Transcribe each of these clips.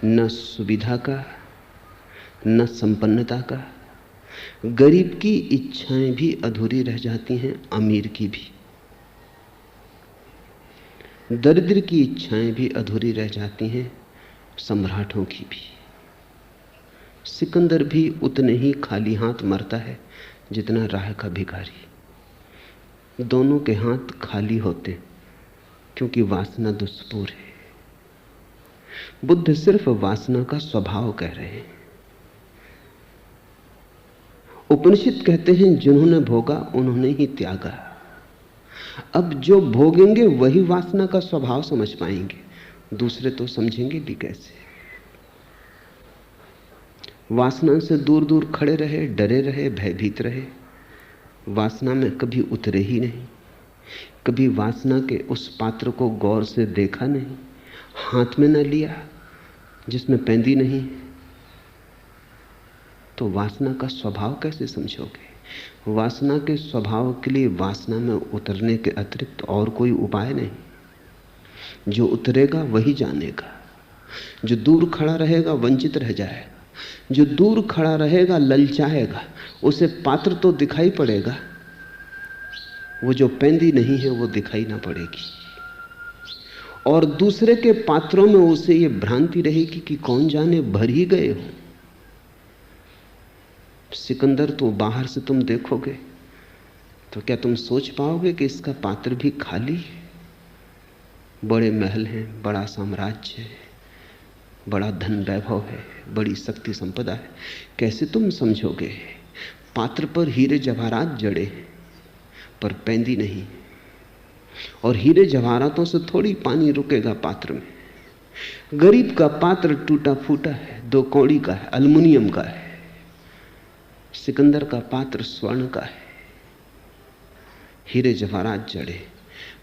न सुविधा का, न संपन्नता का। गरीब की इच्छाएं भी अधूरी रह जाती हैं, अमीर की भी। दरिद्र की इच्छाएं भी अधूरी रह जाती हैं, सम्राटों की भी। सिकंदर भी उतने ही खाली हाथ मरता है जितना राह का भिखारी। दोनों के हाथ खाली होते क्योंकि वासना दुष्पूर है। बुद्ध सिर्फ वासना का स्वभाव कह रहे हैं। उपनिषद कहते हैं जिन्होंने भोगा उन्होंने ही त्यागा। अब जो भोगेंगे वही वासना का स्वभाव समझ पाएंगे, दूसरे तो समझेंगे भी कैसे। वासना से दूर दूर खड़े रहे, डरे रहे, भयभीत रहे, वासना में कभी उतरे ही नहीं, कभी वासना के उस पात्र को गौर से देखा नहीं, हाथ में न लिया जिसमें पैंदी नहीं, तो वासना का स्वभाव कैसे समझोगे? वासना के स्वभाव के लिए वासना में उतरने के अतिरिक्त और कोई उपाय नहीं। जो उतरेगा वही जानेगा। जो दूर खड़ा रहेगा वंचित रह जाएगा, जो दूर खड़ा रहेगा ललचाएगा, उसे पात्र तो दिखाई पड़ेगा, वो जो पैंदी नहीं है वो दिखाई ना पड़ेगी। और दूसरे के पात्रों में उसे ये भ्रांति रहेगी कि कौन जाने भर ही गए हो। सिकंदर तो बाहर से तुम देखोगे तो क्या तुम सोच पाओगे कि इसका पात्र भी खाली है? बड़े महल हैं, बड़ा साम्राज्य है, बड़ा धन वैभव है, बड़ी शक्ति संपदा है, कैसे तुम समझोगे? पात्र पर हीरे जवाहरात जड़े पर पैंदी नहीं, और हीरे जवाहरातों से थोड़ी पानी रुकेगा पात्र में। गरीब का पात्र टूटा फूटा है, 2 कौड़ी का है, एल्युमिनियम का है। सिकंदर का पात्र स्वर्ण का है, हीरे जवाहरात जड़े,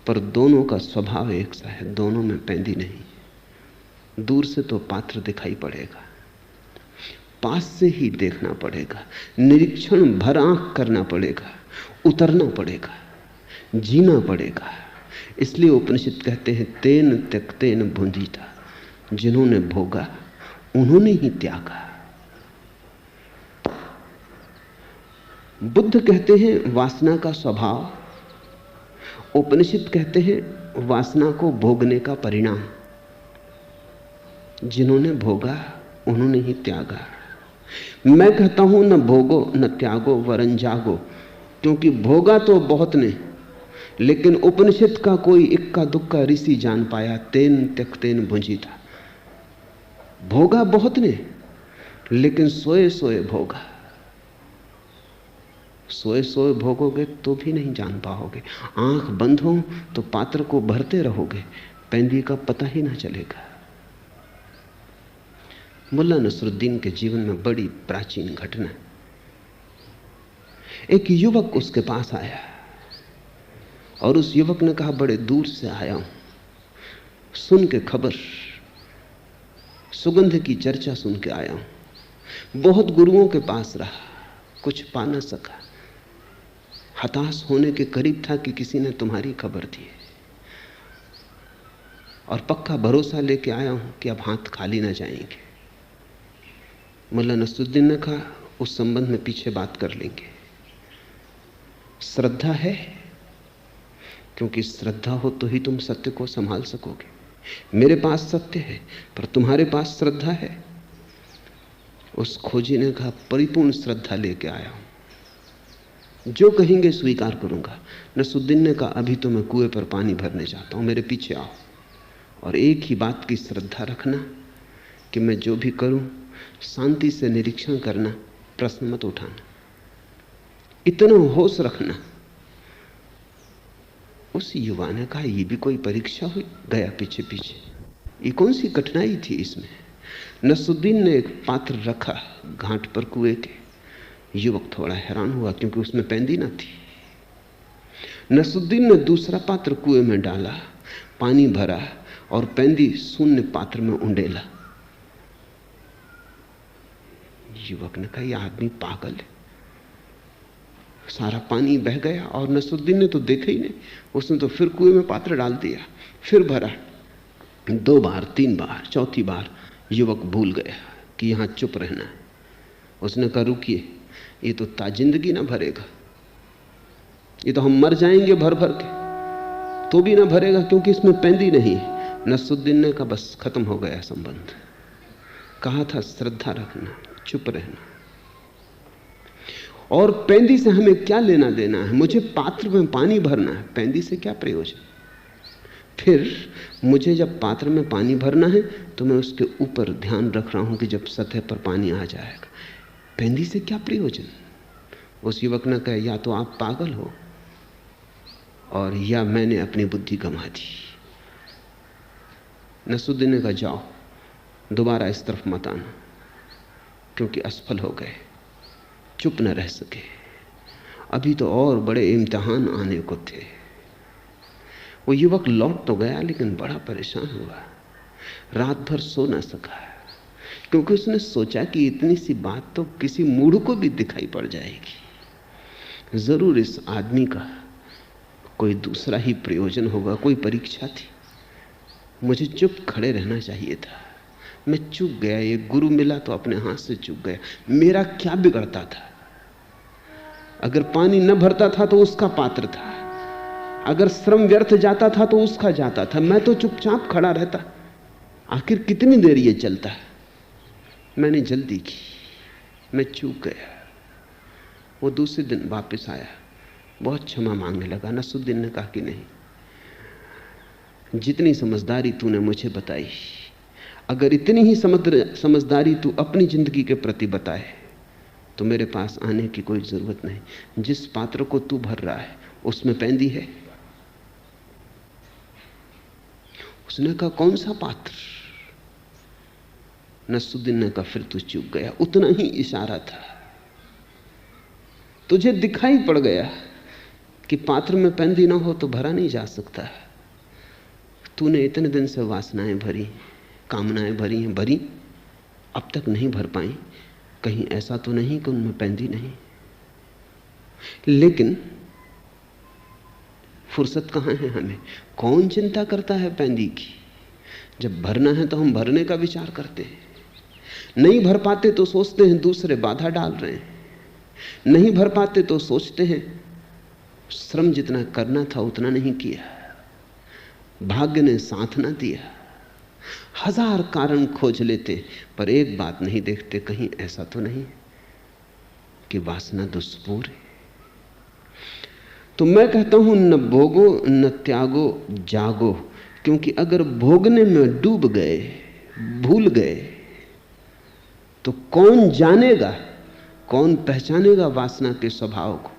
पर दोनों का स्वभाव एक सा है, दोनों में पैंदी नहीं। दूर से तो पात्र दिखाई पड़ेगा, पास से ही देखना पड़ेगा, निरीक्षण भर आंख करना पड़ेगा, उतरना पड़ेगा, जीना पड़ेगा। इसलिए उपनिषद कहते हैं तेन त्यक्तेन भुंजीता, जिन्होंने भोगा उन्होंने ही त्यागा। बुद्ध कहते हैं वासना का स्वभाव, उपनिषद कहते हैं वासना को भोगने का परिणाम। जिन्होंने भोगा उन्होंने ही त्यागा। मैं कहता हूं न भोगो न त्यागो वरन जागो, क्योंकि भोगा तो बहुत ने, लेकिन उपनिषद का कोई इक्का दुक्का ऋषि जान पाया तेन त्यक्तेन भुंजीता। भोगा बहुत ने, लेकिन सोए सोए भोगा। सोए सोए भोगोगे तो भी नहीं जान पाओगे। आंख बंद हो तो पात्र को भरते रहोगे, पैंदी का पता ही ना चलेगा। मुल्ला नसरुद्दीन के जीवन में बड़ी प्राचीन घटना। एक युवक उसके पास आया और उस युवक ने कहा बड़े दूर से आया हूं, सुन के खबर, सुगंध की चर्चा सुन के आया हूं। बहुत गुरुओं के पास रहा, कुछ पा न सका, हताश होने के करीब था कि किसी ने तुम्हारी खबर दी है, और पक्का भरोसा लेके आया हूं कि अब हाथ खाली ना जाएंगे। मुल्ला नसरुद्दीन ने कहा उस संबंध में पीछे बात कर लेंगे। श्रद्धा है, क्योंकि श्रद्धा हो तो ही तुम सत्य को संभाल सकोगे। मेरे पास सत्य है पर तुम्हारे पास श्रद्धा है। उस खोजी ने कहा परिपूर्ण श्रद्धा लेके आया हूं, जो कहेंगे स्वीकार करूंगा। नसरुद्दीन ने कहा अभी तो मैं कुएं पर पानी भरने जाता हूं, मेरे पीछे आओ, और एक ही बात की श्रद्धा रखना कि मैं जो भी करूं शांति से निरीक्षण करना, प्रश्न मत उठाना, इतना होश रखना। उस युवा ने कहा ये भी कोई परीक्षा हुई? गया पीछे पीछे, ये कौन सी कठिनाई थी इसमें? नसरुद्दीन ने एक पात्र रखा घाट पर कुएं के। युवक थोड़ा हैरान हुआ क्योंकि उसमें पैंदी न थी। नसरुद्दीन ने दूसरा पात्र कुएं में डाला, पानी भरा और पैंदी शून्य पात्र में उंडेला। युवक ने कहा यह आदमी पागल है, सारा पानी बह गया। और नसरुद्दीन ने तो देखा ही नहीं, उसने तो फिर कुएं में पात्र डाल दिया, फिर भरा, 2 बार 3 बार, चौथी बार युवक भूल गया कि यहां चुप रहना है। उसने कहा रुकिए, ये तो ताजिंदगी ना भरेगा, ये तो हम मर जाएंगे भर भर के, तो भी ना भरेगा क्योंकि इसमें पैंदी नहीं है। नसरुद्दीन ने कहा बस खत्म हो गया संबंध। कहा था श्रद्धा रखना, चुप रहना। और पैंदी से हमें क्या लेना देना है? मुझे पात्र में पानी भरना है, पैंदी से क्या प्रयोजन? फिर मुझे जब पात्र में पानी भरना है तो मैं उसके ऊपर ध्यान रख रहा हूं कि जब सतह पर पानी आ जाएगा, पैंदी से क्या प्रयोजन? उस युवक ने कहा या तो आप पागल हो और या मैंने अपनी बुद्धि गंवा दी। नसरुद्दीन ने कहा जाओ, दोबारा इस तरफ मत आना, क्योंकि असफल हो गए, चुप न रह सके। अभी तो और बड़े इम्तिहान आने को थे। वो युवक लौट तो गया लेकिन बड़ा परेशान हुआ, रात भर सो न सका, क्योंकि उसने सोचा कि इतनी सी बात तो किसी मूढ़ को भी दिखाई पड़ जाएगी, जरूर इस आदमी का कोई दूसरा ही प्रयोजन होगा, कोई परीक्षा थी। मुझे चुप खड़े रहना चाहिए था, मैं चूक गया। ये गुरु मिला तो अपने हाथ से चूक गया। मेरा क्या बिगड़ता था? अगर पानी न भरता था तो उसका पात्र था, अगर श्रम व्यर्थ जाता था तो उसका जाता था, मैं तो चुपचाप खड़ा रहता। आखिर कितनी देर ये चलता है? मैंने जल्दी की, मैं चूक गया। वो दूसरे दिन वापस आया, बहुत क्षमा मांगने लगा। नसरुद्दीन ने कहा कि नहीं, जितनी समझदारी तूने मुझे बताई, अगर इतनी ही समझदारी तू अपनी जिंदगी के प्रति बताए तो मेरे पास आने की कोई जरूरत नहीं। जिस पात्र को तू भर रहा है उसमें पैंदी है। उसने कहा कौन सा पात्र? नसरुद्दीन ने कहा फिर तू चूक गया, उतना ही इशारा था। तुझे दिखाई पड़ गया कि पात्र में पैंदी ना हो तो भरा नहीं जा सकता। तूने इतने दिन से वासनाएं भरी, कामनाएं भरी हैं, भरी, अब तक नहीं भर पाई। कहीं ऐसा तो नहीं कि उनमें पैंदी नहीं? लेकिन फुर्सत कहाँ है हमें? कौन चिंता करता है पैंदी की? जब भरना है तो हम भरने का विचार करते हैं। नहीं भर पाते तो सोचते हैं दूसरे बाधा डाल रहे हैं। नहीं भर पाते तो सोचते हैं श्रम जितना करना था उतना नहीं किया, भाग्य ने साथ ना दिया। हजार कारण खोज लेते पर एक बात नहीं देखते, कहीं ऐसा तो नहीं कि वासना दुष्पूर है। तो मैं कहता हूं न भोगो न त्यागो, जागो। क्योंकि अगर भोगने में डूब गए, भूल गए, तो कौन जानेगा, कौन पहचानेगा वासना के स्वभाव को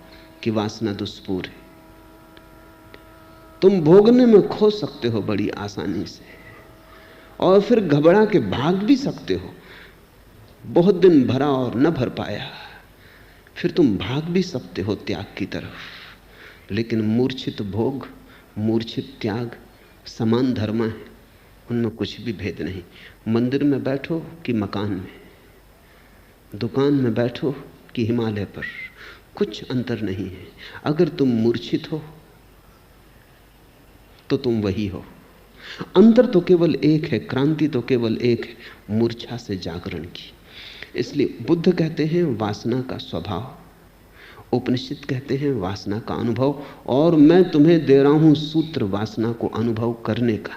कि वासना दुष्पूर है? तुम भोगने में खो सकते हो बड़ी आसानी से, और फिर घबरा के भाग भी सकते हो। बहुत दिन भरा और न भर पाया, फिर तुम भाग भी सकते हो त्याग की तरफ। लेकिन मूर्छित भोग, मूर्छित त्याग समान धर्म है, उनमें कुछ भी भेद नहीं। मंदिर में बैठो कि मकान में, दुकान में बैठो कि हिमालय पर, कुछ अंतर नहीं है। अगर तुम मूर्छित हो तो तुम वही हो। अंतर तो केवल एक है, क्रांति तो केवल एक है, मूर्छा से जागरण की। इसलिए बुद्ध कहते हैं वासना का स्वभाव, उपनिषद कहते हैं वासना का अनुभव, और मैं तुम्हें दे रहा हूं सूत्र वासना को अनुभव करने का।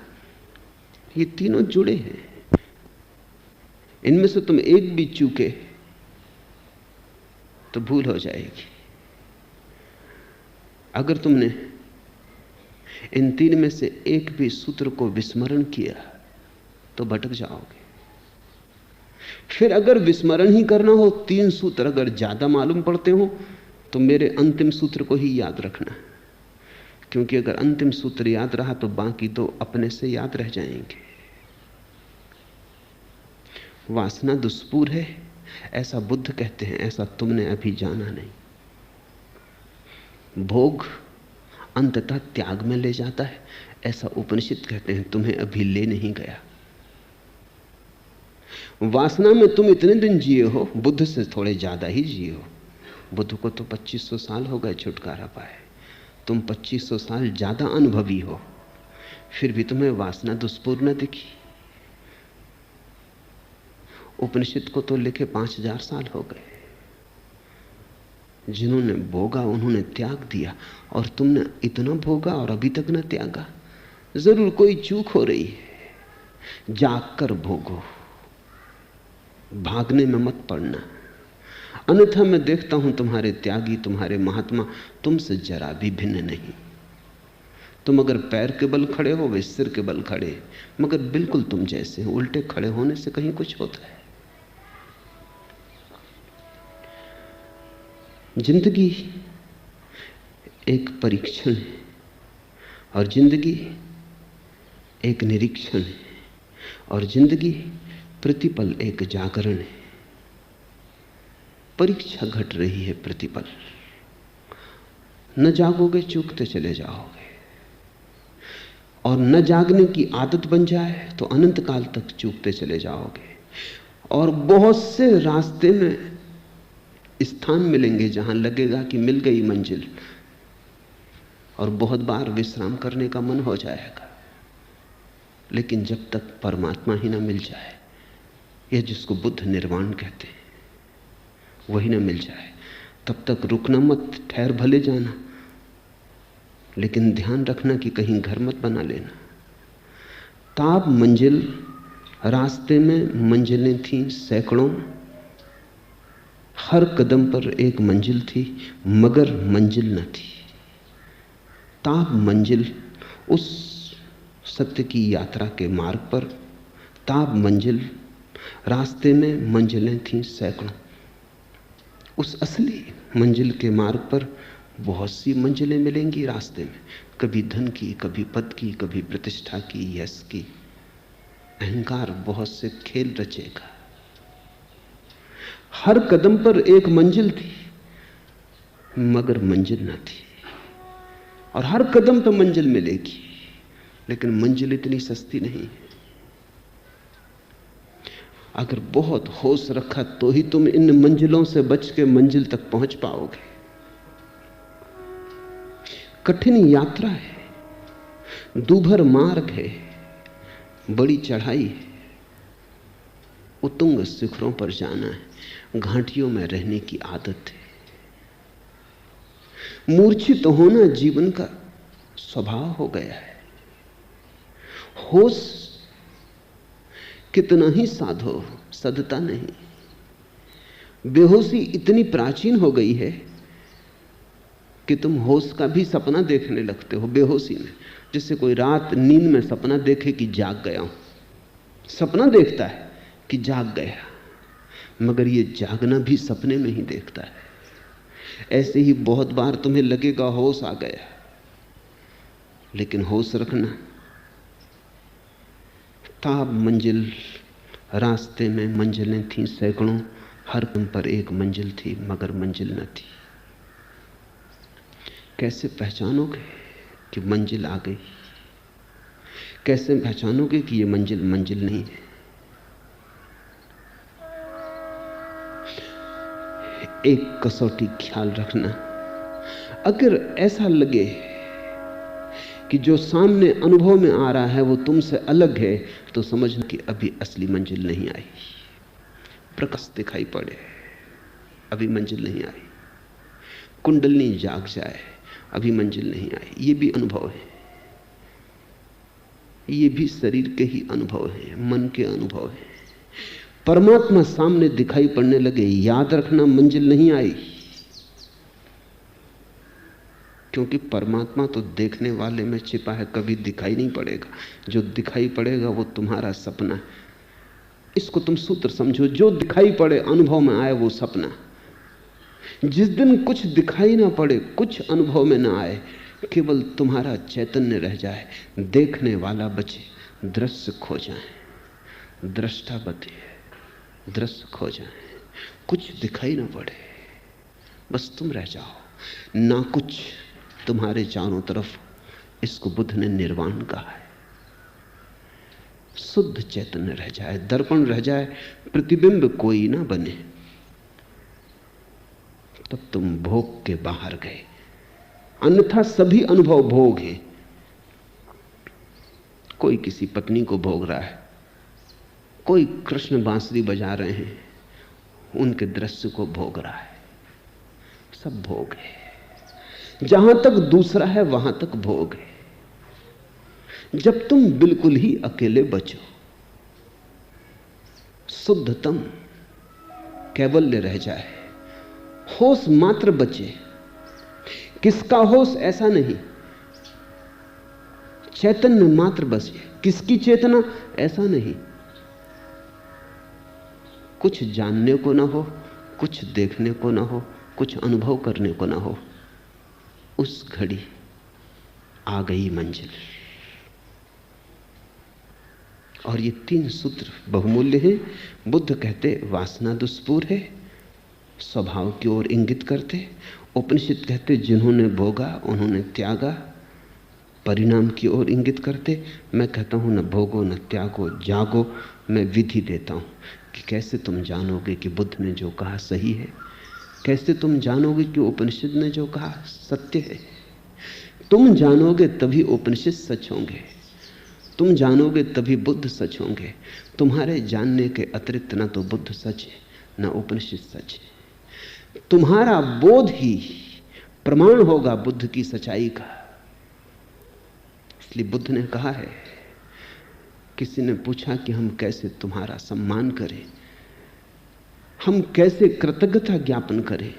ये तीनों जुड़े हैं, इनमें से तुम एक भी चूके तो भूल हो जाएगी। अगर तुमने इन तीन में से एक भी सूत्र को विस्मरण किया तो भटक जाओगे। फिर अगर विस्मरण ही करना हो, तीन सूत्र अगर ज्यादा मालूम पड़ते हो तो मेरे अंतिम सूत्र को ही याद रखना, क्योंकि अगर अंतिम सूत्र याद रहा तो बाकी दो अपने से याद रह जाएंगे। वासना दुष्पूर है ऐसा बुद्ध कहते हैं, ऐसा तुमने अभी जाना नहीं। भोग अंततः त्याग में ले जाता है ऐसा उपनिषद कहते हैं, तुम्हें अभी ले नहीं गया। वासना में तुम इतने दिन जिए हो, बुद्ध से थोड़े ज्यादा ही जिए हो। बुद्ध को तो 2500 साल हो गए छुटकारा पाए, तुम 2500 साल ज्यादा अनुभवी हो, फिर भी तुम्हें वासना दुष्पूर न दिखी। उपनिषद को तो लिखे 5000 साल हो गए। जिन्होंने भोगा उन्होंने त्याग दिया, और तुमने इतना भोगा और अभी तक न त्यागा। जरूर कोई चूक हो रही है। जाग कर भोगो, भागने में मत पड़ना। अन्यथा मैं देखता हूं तुम्हारे त्यागी, तुम्हारे महात्मा तुमसे जरा भी भिन्न नहीं। तुम अगर पैर के बल खड़े हो, वे सिर के बल खड़े, मगर बिल्कुल तुम जैसे हो। उल्टे खड़े होने से कहीं कुछ होता है। जिंदगी एक परीक्षण है और जिंदगी एक निरीक्षण है और जिंदगी प्रतिपल एक जागरण है। परीक्षा घट रही है प्रतिपल। न जागोगे चूकते चले जाओगे, और न जागने की आदत बन जाए तो अनंत काल तक चूकते चले जाओगे। और बहुत से रास्ते में स्थान मिलेंगे जहां लगेगा कि मिल गई मंजिल, और बहुत बार विश्राम करने का मन हो जाएगा। लेकिन जब तक परमात्मा ही ना मिल जाए, यह जिसको बुद्ध निर्वाण कहते हैं, वही ना मिल जाए, तब तक रुकना मत। ठहर भले जाना, लेकिन ध्यान रखना कि कहीं घर मत बना लेना। ताब मंजिल, रास्ते में मंजिलें थीं सैकड़ों, हर कदम पर एक मंजिल थी मगर मंजिल न थी। ताब मंजिल, उस सत्य की यात्रा के मार्ग पर ताब मंजिल, रास्ते में मंजिलें थीं सैकड़ों। उस असली मंजिल के मार्ग पर बहुत सी मंजिलें मिलेंगी रास्ते में, कभी धन की, कभी पद की, कभी प्रतिष्ठा की, यश की। अहंकार बहुत से खेल रचेगा। हर कदम पर एक मंजिल थी मगर मंजिल न थी, और हर कदम पर मंजिल मिलेगी, लेकिन मंजिल इतनी सस्ती नहीं। अगर बहुत होश रखा तो ही तुम इन मंजिलों से बच के मंजिल तक पहुंच पाओगे। कठिन यात्रा है, दूभर मार्ग है, बड़ी चढ़ाई है, उत्तुंग शिखरों पर जाना है, घाटियों में रहने की आदत है। मूर्छित होना जीवन का स्वभाव हो गया है। होश कितना ही साधो सधता नहीं। बेहोशी इतनी प्राचीन हो गई है कि तुम होश का भी सपना देखने लगते हो बेहोशी में। जैसे कोई रात नींद में सपना देखे कि जाग गया हूं, सपना देखता है कि जाग गया, मगर ये जागना भी सपने में ही देखता है। ऐसे ही बहुत बार तुम्हें लगेगा होश आ गया, लेकिन होश रखना। ताब मंजिल, रास्ते में मंजिलें थीं सैकड़ों, हर कदम पर एक मंजिल थी मगर मंजिल न थी। कैसे पहचानोगे कि मंजिल आ गई? कैसे पहचानोगे कि ये मंजिल मंजिल नहीं है? एक कसौटी ख्याल रखना, अगर ऐसा लगे कि जो सामने अनुभव में आ रहा है वो तुमसे अलग है, तो समझना कि अभी असली मंजिल नहीं आई। प्रकाश दिखाई पड़े, अभी मंजिल नहीं आई। कुंडलनी जाग जाए, अभी मंजिल नहीं आई। ये भी अनुभव है, ये भी शरीर के ही अनुभव है, मन के अनुभव है। परमात्मा सामने दिखाई पड़ने लगे, याद रखना मंजिल नहीं आई, क्योंकि परमात्मा तो देखने वाले में छिपा है, कभी दिखाई नहीं पड़ेगा। जो दिखाई पड़ेगा वो तुम्हारा सपना है। इसको तुम सूत्र समझो, जो दिखाई पड़े अनुभव में आए वो सपना। जिस दिन कुछ दिखाई ना पड़े, कुछ अनुभव में ना आए, केवल तुम्हारा चैतन्य रह जाए, देखने वाला बचे, दृश्य खो जाए, दृष्टा बचे, दृश्य खो जाए, कुछ दिखाई ना पड़े, बस तुम रह जाओ, ना कुछ तुम्हारे चारों तरफ। इसको बुद्ध ने निर्वाण कहा है। शुद्ध चैतन्य रह जाए, दर्पण रह जाए, प्रतिबिंब कोई ना बने, तब तुम भोग के बाहर गए। अन्यथा सभी अनुभव भोग हैं। कोई किसी पत्नी को भोग रहा है, कोई कृष्ण बांसुरी बजा रहे हैं, उनके दृश्य को भोग रहा है। सब भोग है। जहां तक दूसरा है वहां तक भोग है। जब तुम बिल्कुल ही अकेले बचो, शुद्धतम कैवल्य रह जाए, होश मात्र बचे। किसका होश ऐसा नहीं, चैतन्य मात्र बचे। किसकी चेतना ऐसा नहीं, कुछ जानने को ना हो, कुछ देखने को ना हो, कुछ अनुभव करने को ना हो। उस घड़ी आ गई मंजिल। और ये 3 सूत्र बहुमूल्य हैं। बुद्ध कहते वासना दुष्पूर है, स्वभाव की ओर इंगित करते। उपनिषद कहते जिन्होंने भोगा उन्होंने त्यागा, परिणाम की ओर इंगित करते। मैं कहता हूं न भोगो न त्यागो, जागो। मैं विधि देता हूं कि कैसे तुम जानोगे कि बुद्ध ने जो कहा सही है, कैसे तुम जानोगे कि उपनिषद ने जो कहा सत्य है। तुम जानोगे तभी उपनिषद सच होंगे, तुम जानोगे तभी बुद्ध सच होंगे। तुम्हारे जानने के अतिरिक्त ना तो बुद्ध सच है ना उपनिषद सच है। तुम्हारा बोध ही प्रमाण होगा बुद्ध की सच्चाई का। इसलिए बुद्ध ने कहा है, किसी ने पूछा कि हम कैसे तुम्हारा सम्मान करें, हम कैसे कृतज्ञता ज्ञापन करें,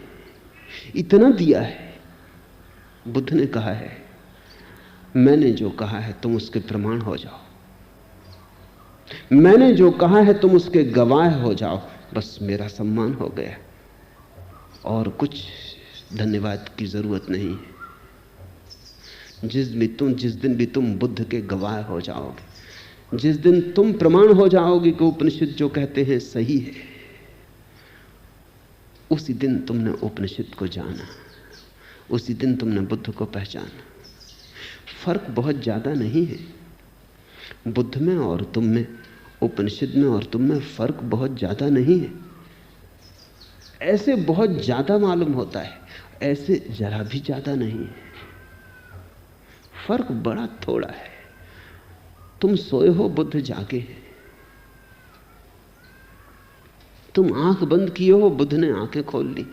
इतना दिया है। बुद्ध ने कहा है, मैंने जो कहा है तुम उसके प्रमाण हो जाओ, मैंने जो कहा है तुम उसके गवाह हो जाओ, बस मेरा सम्मान हो गया। और कुछ धन्यवाद की जरूरत नहीं है। जिस दिन भी तुम बुद्ध के गवाह हो जाओगे, जिस दिन तुम प्रमाण हो जाओगे कि उपनिषद जो कहते हैं सही है, उसी दिन तुमने उपनिषद को जाना, उसी दिन तुमने बुद्ध को पहचाना। फर्क बहुत ज्यादा नहीं है बुद्ध में और तुम में, उपनिषद में और तुम में फर्क बहुत ज्यादा नहीं है। ऐसे बहुत ज्यादा मालूम होता है, ऐसे जरा भी ज्यादा नहीं है। फर्क बड़ा थोड़ा है। तुम सोए हो, बुद्ध जागे हैं। तुम आंख बंद किए हो, बुद्ध ने आंखें खोल ली।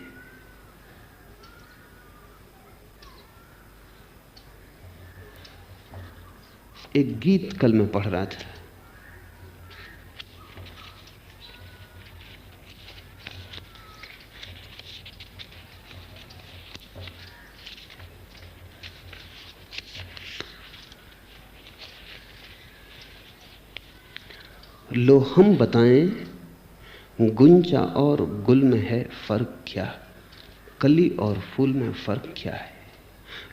एक गीत कल मैं पढ़ रहा था, लो हम बताएं गुंजा और गुल में है फर्क क्या, कली और फूल में फर्क क्या है।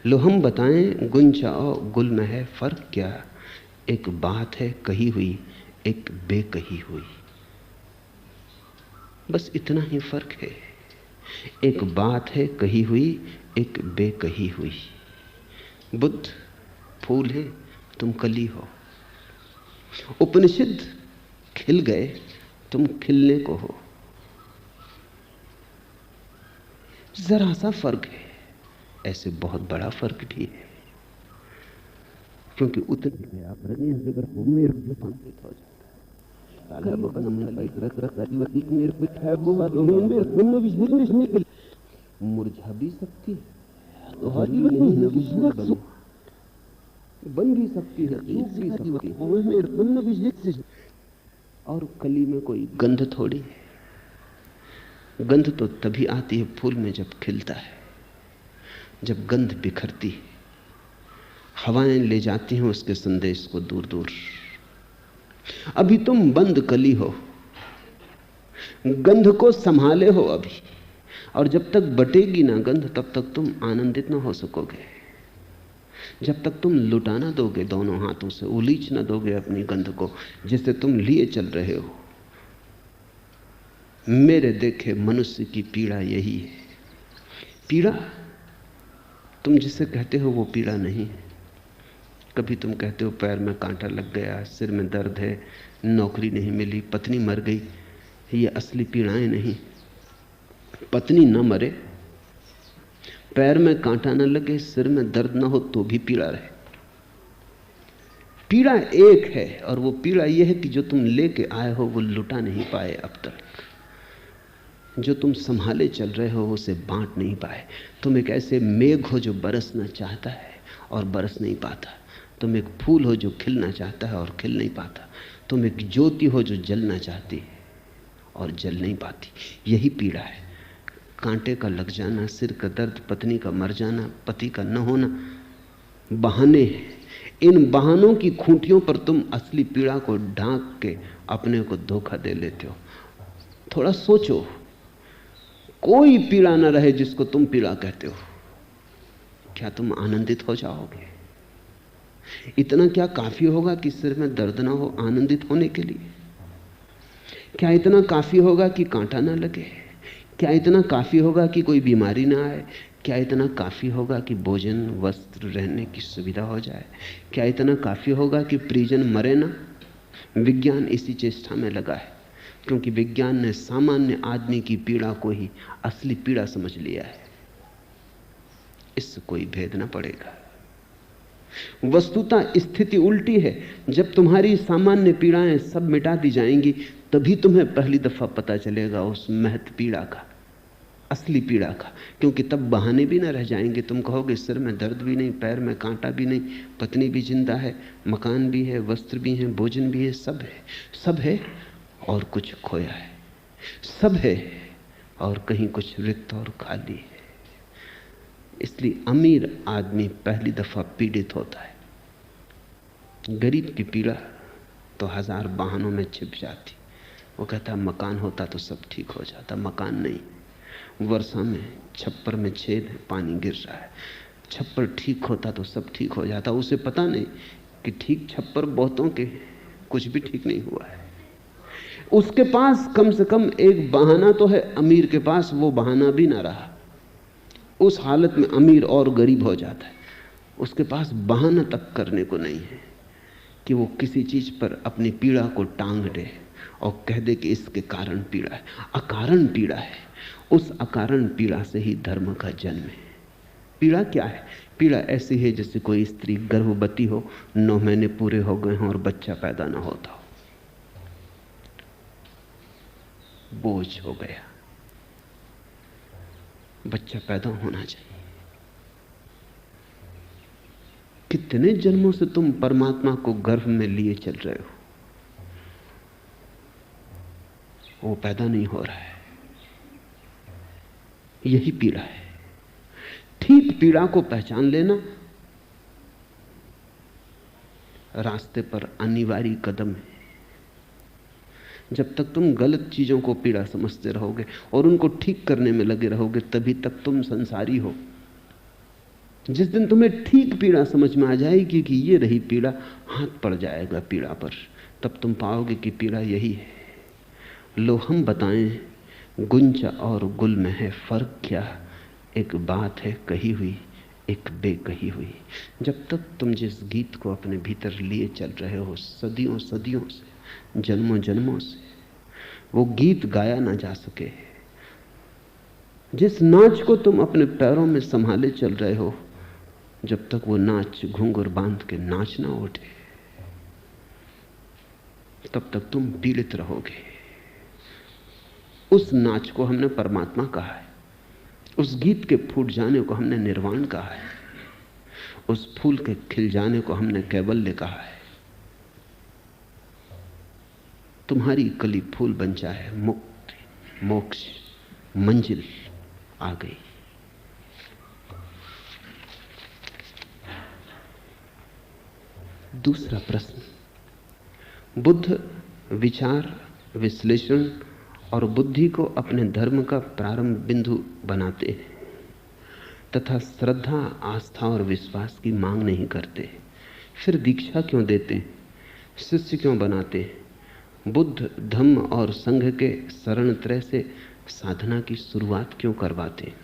लो हम बताएं गुंजा और गुल में है फर्क क्या, एक बात है कही हुई एक बेकही हुई। बस इतना ही फर्क है। एक बात है कही हुई एक बेकही हुई। बुद्ध फूल है, तुम कली हो। उपनिषद खिल गए, तुम खिलने को हो। जरा सा फर्क है, ऐसे बहुत बड़ा फर्क भी है, क्योंकि उतने आप हो जाता, मुरझा भी सकती है, बन भी सकती है, और कली में कोई गंध थोड़ी है। गंध तो तभी आती है फूल में जब खिलता है, जब गंध बिखरती है, हवाएं ले जाती हैं उसके संदेश को दूर दूर। अभी तुम बंद कली हो, गंध को संभाले हो अभी, और जब तक बटेगी ना गंध तब तक तुम आनंदित ना हो सकोगे। जब तक तुम लुटा ना दोगे दोनों हाथों से, उलीच ना दोगे अपनी गंध को जिसे तुम लिए चल रहे हो। मेरे देखे मनुष्य की पीड़ा यही है। पीड़ा तुम जिसे कहते हो वो पीड़ा नहीं है। कभी तुम कहते हो पैर में कांटा लग गया, सिर में दर्द है, नौकरी नहीं मिली, पत्नी मर गई, ये असली पीड़ाएं नहीं। पत्नी न मरे, पैर में कांटा न लगे, सिर में दर्द न हो तो भी पीड़ा रहे। पीड़ा एक है, और वो पीड़ा यह है कि जो तुम लेके आए हो वो लुटा नहीं पाए अब तक, जो तुम संभाले चल रहे हो उसे बांट नहीं पाए। तुम एक ऐसे मेघ हो जो बरसना चाहता है और बरस नहीं पाता। तुम एक फूल हो जो खिलना चाहता है और खिल नहीं पाता। तुम एक ज्योति हो जो जलना चाहती है और जल नहीं पाती। यही पीड़ा है। कांटे का लग जाना, सिर का दर्द, पत्नी का मर जाना, पति का न होना, बहाने हैं। इन बहानों की खूंटियों पर तुम असली पीड़ा को ढांक के अपने को धोखा दे लेते हो। थोड़ा सोचो, कोई पीड़ा न रहे जिसको तुम पीड़ा कहते हो, क्या तुम आनंदित हो जाओगे? इतना क्या काफी होगा कि सिर में दर्द ना हो आनंदित होने के लिए? क्या इतना काफी होगा कि कांटा ना लगे? क्या इतना काफी होगा कि कोई बीमारी ना आए? क्या इतना काफी होगा कि भोजन, वस्त्र, रहने की सुविधा हो जाए? क्या इतना काफी होगा कि परिजन मरे ना? विज्ञान इसी चेष्टा में लगा है, क्योंकि विज्ञान ने सामान्य आदमी की पीड़ा को ही असली पीड़ा समझ लिया है। इससे कोई भेद ना पड़ेगा। वस्तुतः स्थिति उल्टी है। जब तुम्हारी सामान्य पीड़ाएं सब मिटा दी जाएंगी, तभी तुम्हें पहली दफा पता चलेगा उस महत पीड़ा का, असली पीड़ा का। क्योंकि तब बहाने भी ना रह जाएंगे। तुम कहोगे सिर में दर्द भी नहीं, पैर में कांटा भी नहीं, पत्नी भी जिंदा है, मकान भी है, वस्त्र भी है, भोजन भी है, सब है। सब है और कुछ खोया है। सब है और कहीं कुछ रिक्त और खाली है। इसलिए अमीर आदमी पहली दफा पीड़ित होता है। गरीब की पीड़ा तो हजार बहानों में छिप जाती। वो कहता मकान होता तो सब ठीक हो जाता। मकान नहीं, वर्षा में छप्पर में छेद है, पानी गिर रहा है। छप्पर ठीक होता तो सब ठीक हो जाता। उसे पता नहीं कि ठीक छप्पर बहुतों के, कुछ भी ठीक नहीं हुआ है। उसके पास कम से कम एक बहाना तो है, अमीर के पास वो बहाना भी ना रहा। उस हालत में अमीर और गरीब हो जाता है। उसके पास बहाना तक करने को नहीं है कि वो किसी चीज पर अपनी पीड़ा को टांग दे और कह दे कि इसके कारण पीड़ा है। अकारण पीड़ा है। उस अकारण पीड़ा से ही धर्म का जन्म है। पीड़ा क्या है? पीड़ा ऐसी है जैसे कोई स्त्री गर्भवती हो, 9 महीने पूरे हो गए हों और बच्चा पैदा ना होता हो, बोझ हो गया, बच्चा पैदा होना चाहिए। कितने जन्मों से तुम परमात्मा को गर्भ में लिए चल रहे हो, वो पैदा नहीं हो रहा है। यही पीड़ा है। ठीक पीड़ा को पहचान लेना रास्ते पर अनिवार्य कदम है। जब तक तुम गलत चीजों को पीड़ा समझते रहोगे और उनको ठीक करने में लगे रहोगे, तभी तक तुम संसारी हो। जिस दिन तुम्हें ठीक पीड़ा समझ में आ जाएगी कि ये रही पीड़ा, हाथ पड़ जाएगा पीड़ा पर, तब तुम पाओगे कि पीड़ा यही है। लो हम बताएं, गुंजा और गुल में है फर्क क्या? एक बात है कही हुई, एक बेकही हुई। जब तक तुम जिस गीत को अपने भीतर लिए चल रहे हो, सदियों सदियों से, जन्मों जन्मों से, वो गीत गाया ना जा सके, जिस नाच को तुम अपने पैरों में संभाले चल रहे हो, जब तक वो नाच घुंघरू बांध के नाच ना उठे, तब तक तुम पीड़ित रहोगे। उस नाच को हमने परमात्मा कहा है। उस गीत के फूट जाने को हमने निर्वाण कहा है। उस फूल के खिल जाने को हमने कैवल्य कहा है। तुम्हारी कली फूल बन जाए, मुक्ति, मोक्ष, मंजिल आ गई। दूसरा प्रश्न, बुद्ध विचार, विश्लेषण और बुद्धि को अपने धर्म का प्रारंभ बिंदु बनाते हैं तथा श्रद्धा, आस्था और विश्वास की मांग नहीं करते। फिर दीक्षा क्यों देते हैं? शिष्य क्यों बनाते हैं? बुद्ध, धम्म और संघ के शरण त्रय से साधना की शुरुआत क्यों करवाते हैं?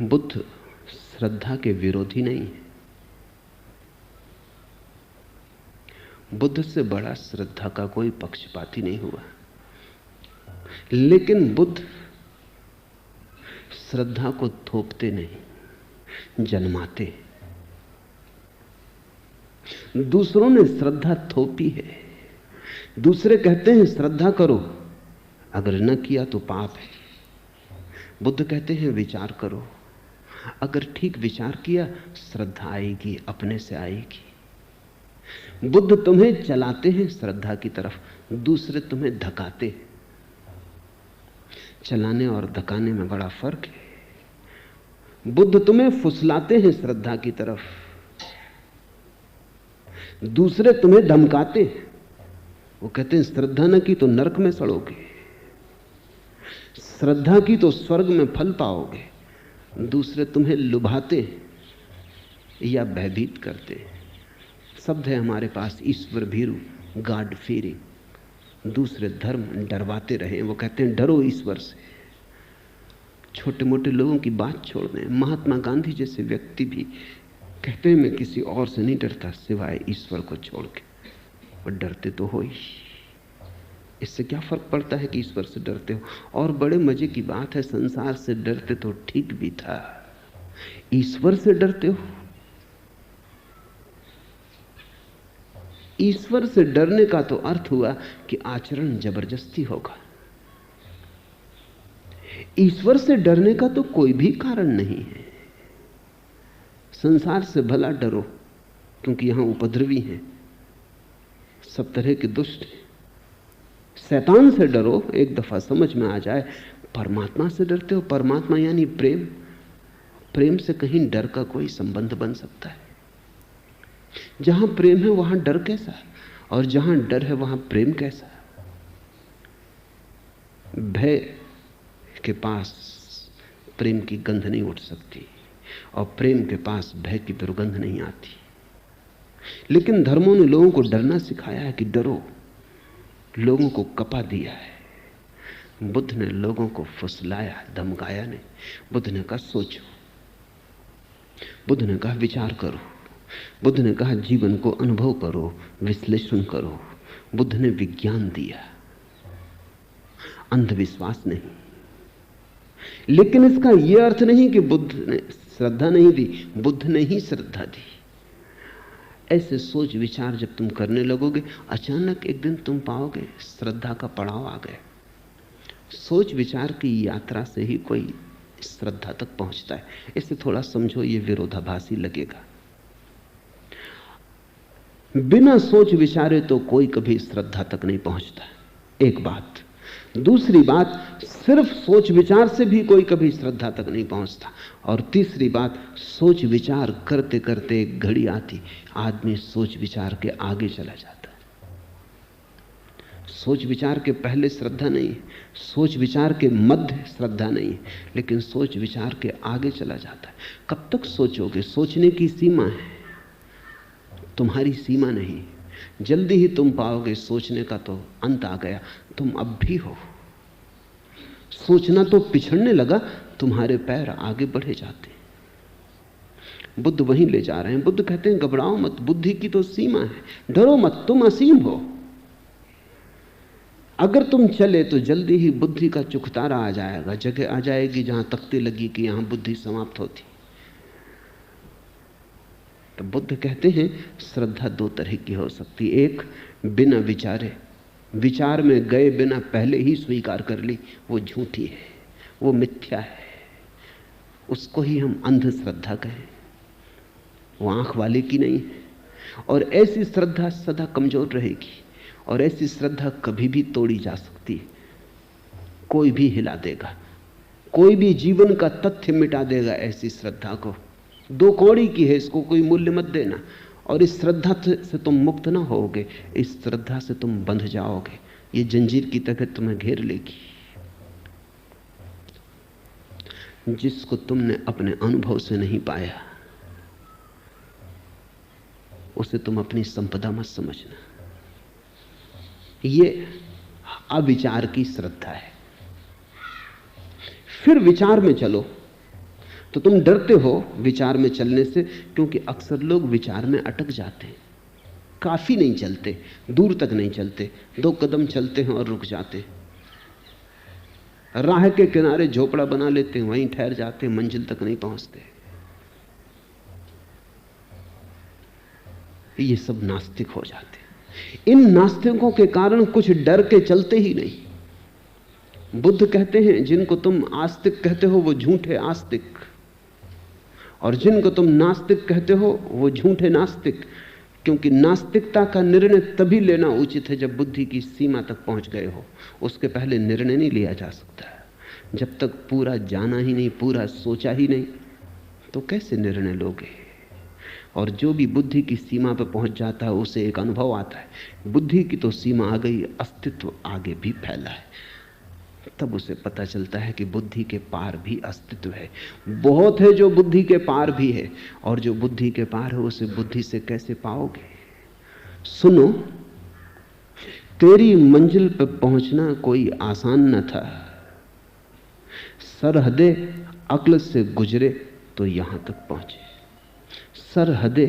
बुद्ध श्रद्धा के विरोधी नहीं है। बुद्ध से बड़ा श्रद्धा का कोई पक्षपाती नहीं हुआ। लेकिन बुद्ध श्रद्धा को थोपते नहीं, जन्माते। दूसरों ने श्रद्धा थोपी है। दूसरे कहते हैं श्रद्धा करो, अगर न किया तो पाप है। बुद्ध कहते हैं विचार करो, अगर ठीक विचार किया श्रद्धा आएगी, अपने से आएगी। बुद्ध तुम्हें चलाते हैं श्रद्धा की तरफ, दूसरे तुम्हें धकाते हैं। चलाने और धकाने में बड़ा फर्क है। बुद्ध तुम्हें फुसलाते हैं श्रद्धा की तरफ, दूसरे तुम्हें धमकाते हैं। वो कहते हैं श्रद्धा न की तो नरक में सड़ोगे, श्रद्धा की तो स्वर्ग में फल पाओगे। दूसरे तुम्हें लुभाते या भयभीत करते। शब्द है हमारे पास ईश्वर भीरु, गॉड फीयरिंग। दूसरे धर्म डरवाते रहे। वो कहते हैं डरो ईश्वर से। छोटे मोटे लोगों की बात छोड़ दें। महात्मा गांधी जैसे व्यक्ति भी कहते हैं मैं किसी और से नहीं डरता सिवाय ईश्वर को छोड़ के। और डरते तो हो ही, इससे क्या फर्क पड़ता है कि ईश्वर से डरते हो। और बड़े मजे की बात है, संसार से डरते तो ठीक भी था, ईश्वर से डरते हो। ईश्वर से डरने का तो अर्थ हुआ कि आचरण जबरदस्ती होगा। ईश्वर से डरने का तो कोई भी कारण नहीं है। संसार से भला डरो, क्योंकि यहां उपद्रवी हैं, सब तरह के दुष्ट हैं। शैतान से डरो, एक दफा समझ में आ जाए। परमात्मा से डरते हो, परमात्मा यानी प्रेम। प्रेम से कहीं डर का कोई संबंध बन सकता है? जहां प्रेम है वहां डर कैसा, और जहां डर है वहां प्रेम कैसा? भय के पास प्रेम की गंध नहीं उठ सकती, और प्रेम के पास भय की दुर्गंध नहीं आती। लेकिन धर्मों ने लोगों को डरना सिखाया है कि डरो, लोगों को कपा दिया है। बुद्ध ने लोगों को फुसलाया, धमकाया नहीं। बुद्ध ने कहा सोचो, बुद्ध ने कहा विचार करो, बुद्ध ने कहा जीवन को अनुभव करो, विश्लेषण करो। बुद्ध ने विज्ञान दिया, अंधविश्वास नहीं। लेकिन इसका यह अर्थ नहीं कि बुद्ध ने श्रद्धा नहीं दी, बुद्ध ने ही श्रद्धा दी। ऐसे सोच विचार जब तुम करने लगोगे, अचानक एक दिन तुम पाओगे श्रद्धा का पड़ाव आ गया। सोच विचार की यात्रा से ही कोई श्रद्धा तक पहुंचता है। इसे थोड़ा समझो, ये विरोधाभासी लगेगा। बिना सोच विचारे तो कोई कभी श्रद्धा तक नहीं पहुंचता, एक बात। दूसरी बात, सिर्फ सोच विचार से भी कोई कभी श्रद्धा तक नहीं पहुंचता। और तीसरी बात, सोच विचार करते करते एक घड़ी आती, आदमी सोच विचार के आगे चला जाता है। सोच विचार के पहले श्रद्धा नहीं है, सोच विचार के मध्य श्रद्धा नहीं है, लेकिन सोच विचार के आगे चला जाता है। कब तक सोचोगे? सोचने की सीमा है, तुम्हारी सीमा नहीं। जल्दी ही तुम पाओगे सोचने का तो अंत आ गया, तुम अब भी हो। सोचना तो पिछड़ने लगा, तुम्हारे पैर आगे बढ़े जाते। बुद्ध वहीं ले जा रहे हैं। बुद्ध कहते हैं घबराओ मत, बुद्धि की तो सीमा है, डरो मत, तुम असीम हो। अगर तुम चले तो जल्दी ही बुद्धि का चुकतारा आ जाएगा, जगह आ जाएगी जहां तख्ती लगी कि यहां बुद्धि समाप्त होती। तो बुद्ध कहते हैं श्रद्धा दो तरह की हो सकती। एक, बिना विचारे, विचार में गए बिना पहले ही स्वीकार कर ली, वो झूठी है, वो मिथ्या है, उसको ही हम अंध श्रद्धा कहें। वो आंख वाले की नहीं है। और ऐसी श्रद्धा सदा कमजोर रहेगी, और ऐसी श्रद्धा कभी भी तोड़ी जा सकती है। कोई भी हिला देगा, कोई भी जीवन का तथ्य मिटा देगा ऐसी श्रद्धा को। दो कौड़ी की है, इसको कोई मूल्य मत देना। और इस श्रद्धा से तुम मुक्त ना होगे, इस श्रद्धा से तुम बंध जाओगे। ये जंजीर की तरह तुम्हें घेर लेगी। जिसको तुमने अपने अनुभव से नहीं पाया, उसे तुम अपनी संपदा मत समझना। ये अविचार की श्रद्धा है। फिर विचार में चलो, तो तुम डरते हो विचार में चलने से, क्योंकि अक्सर लोग विचार में अटक जाते हैं, काफी नहीं चलते, दूर तक नहीं चलते, 2 कदम चलते हैं और रुक जाते हैं। राह के किनारे झोपड़ा बना लेते हैं, वहीं ठहर जाते हैं, मंजिल तक नहीं पहुंचते। ये सब नास्तिक हो जाते हैं। इन नास्तिकों के कारण कुछ डर के चलते ही नहीं। बुद्ध कहते हैं जिनको तुम आस्तिक कहते हो वो झूठे आस्तिक, और जिनको तुम नास्तिक कहते हो वो झूठे नास्तिक। क्योंकि नास्तिकता का निर्णय तभी लेना उचित है जब बुद्धि की सीमा तक पहुंच गए हो। उसके पहले निर्णय नहीं लिया जा सकता। जब तक पूरा जाना ही नहीं, पूरा सोचा ही नहीं, तो कैसे निर्णय लोगे? और जो भी बुद्धि की सीमा पर पहुंच जाता है उसे एक अनुभव आता है, बुद्धि की तो सीमा आ गई, अस्तित्व आगे भी फैला है। तब उसे पता चलता है कि बुद्धि के पार भी अस्तित्व है। बहुत है जो बुद्धि के पार भी है, और जो बुद्धि के पार है उसे बुद्धि से कैसे पाओगे? सुनो, तेरी मंजिल पर पहुंचना कोई आसान न था। सरहदे अक्ल से गुजरे तो यहां तक पहुंचे। सरहदे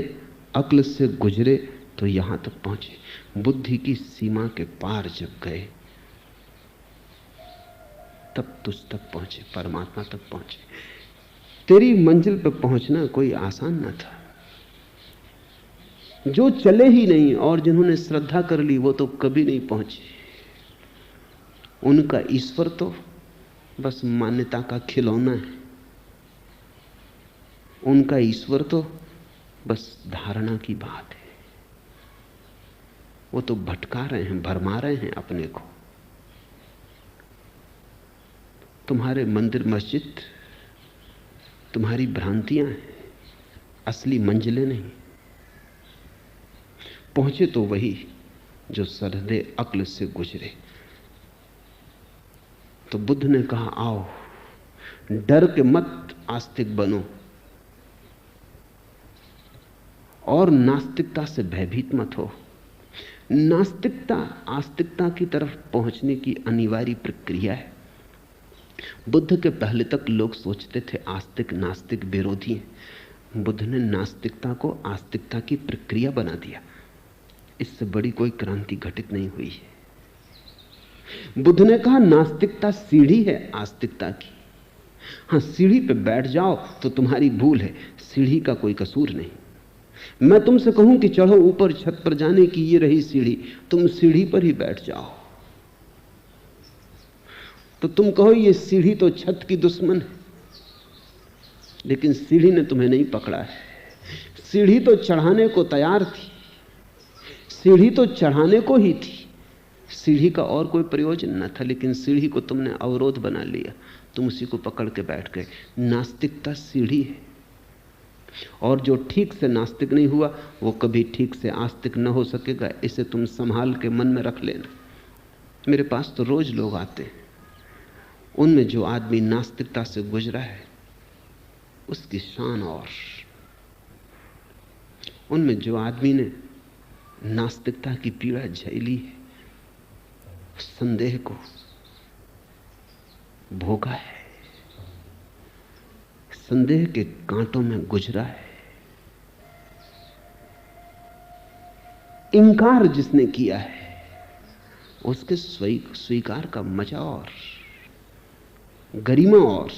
अक्ल से गुजरे तो यहां तक पहुंचे। बुद्धि की सीमा के पार जब गए तब तुझ तक पहुंचे, परमात्मा तक पहुंचे। तेरी मंजिल पर पहुंचना कोई आसान न था। जो चले ही नहीं और जिन्होंने श्रद्धा कर ली वो तो कभी नहीं पहुंचे। उनका ईश्वर तो बस मान्यता का खिलौना है। उनका ईश्वर तो बस धारणा की बात है। वो तो भटका रहे हैं, भरमा रहे हैं अपने को। तुम्हारे मंदिर मस्जिद तुम्हारी भ्रांतियां हैं, असली मंजिलें नहीं। पहुंचे तो वही जो सरहदे अक्ल से गुजरे। तो बुद्ध ने कहा, आओ, डर के मत आस्तिक बनो और नास्तिकता से भयभीत मत हो। नास्तिकता आस्तिकता की तरफ पहुंचने की अनिवार्य प्रक्रिया है। बुद्ध के पहले तक लोग सोचते थे आस्तिक नास्तिक विरोधी हैं। बुद्ध ने नास्तिकता को आस्तिकता की प्रक्रिया बना दिया। इससे बड़ी कोई क्रांति घटित नहीं हुई है। बुद्ध ने कहा नास्तिकता सीढ़ी है आस्तिकता की। हां, सीढ़ी पे बैठ जाओ तो तुम्हारी भूल है, सीढ़ी का कोई कसूर नहीं। मैं तुमसे कहूं कि चढ़ो ऊपर, छत पर जाने की ये रही सीढ़ी, तुम सीढ़ी पर ही बैठ जाओ तो तुम कहो ये सीढ़ी तो छत की दुश्मन है, लेकिन सीढ़ी ने तुम्हें नहीं पकड़ा है। सीढ़ी तो चढ़ाने को तैयार थी, सीढ़ी तो चढ़ाने को ही थी। सीढ़ी का और कोई प्रयोजन न था, लेकिन सीढ़ी को तुमने अवरोध बना लिया, तुम उसी को पकड़ के बैठ गए। नास्तिकता सीढ़ी है, और जो ठीक से नास्तिक नहीं हुआ वो कभी ठीक से आस्तिक न हो सकेगा। इसे तुम संभाल के मन में रख लेना। मेरे पास तो रोज लोग आते हैं, उनमें जो आदमी नास्तिकता से गुजरा है उसकी शान, और उनमें जो आदमी ने नास्तिकता की पीड़ा झेली है, संदेह को भोगा है, संदेह के कांटों में गुजरा है, इंकार जिसने किया है उसके स्वीकार का मजा और गरिमा, और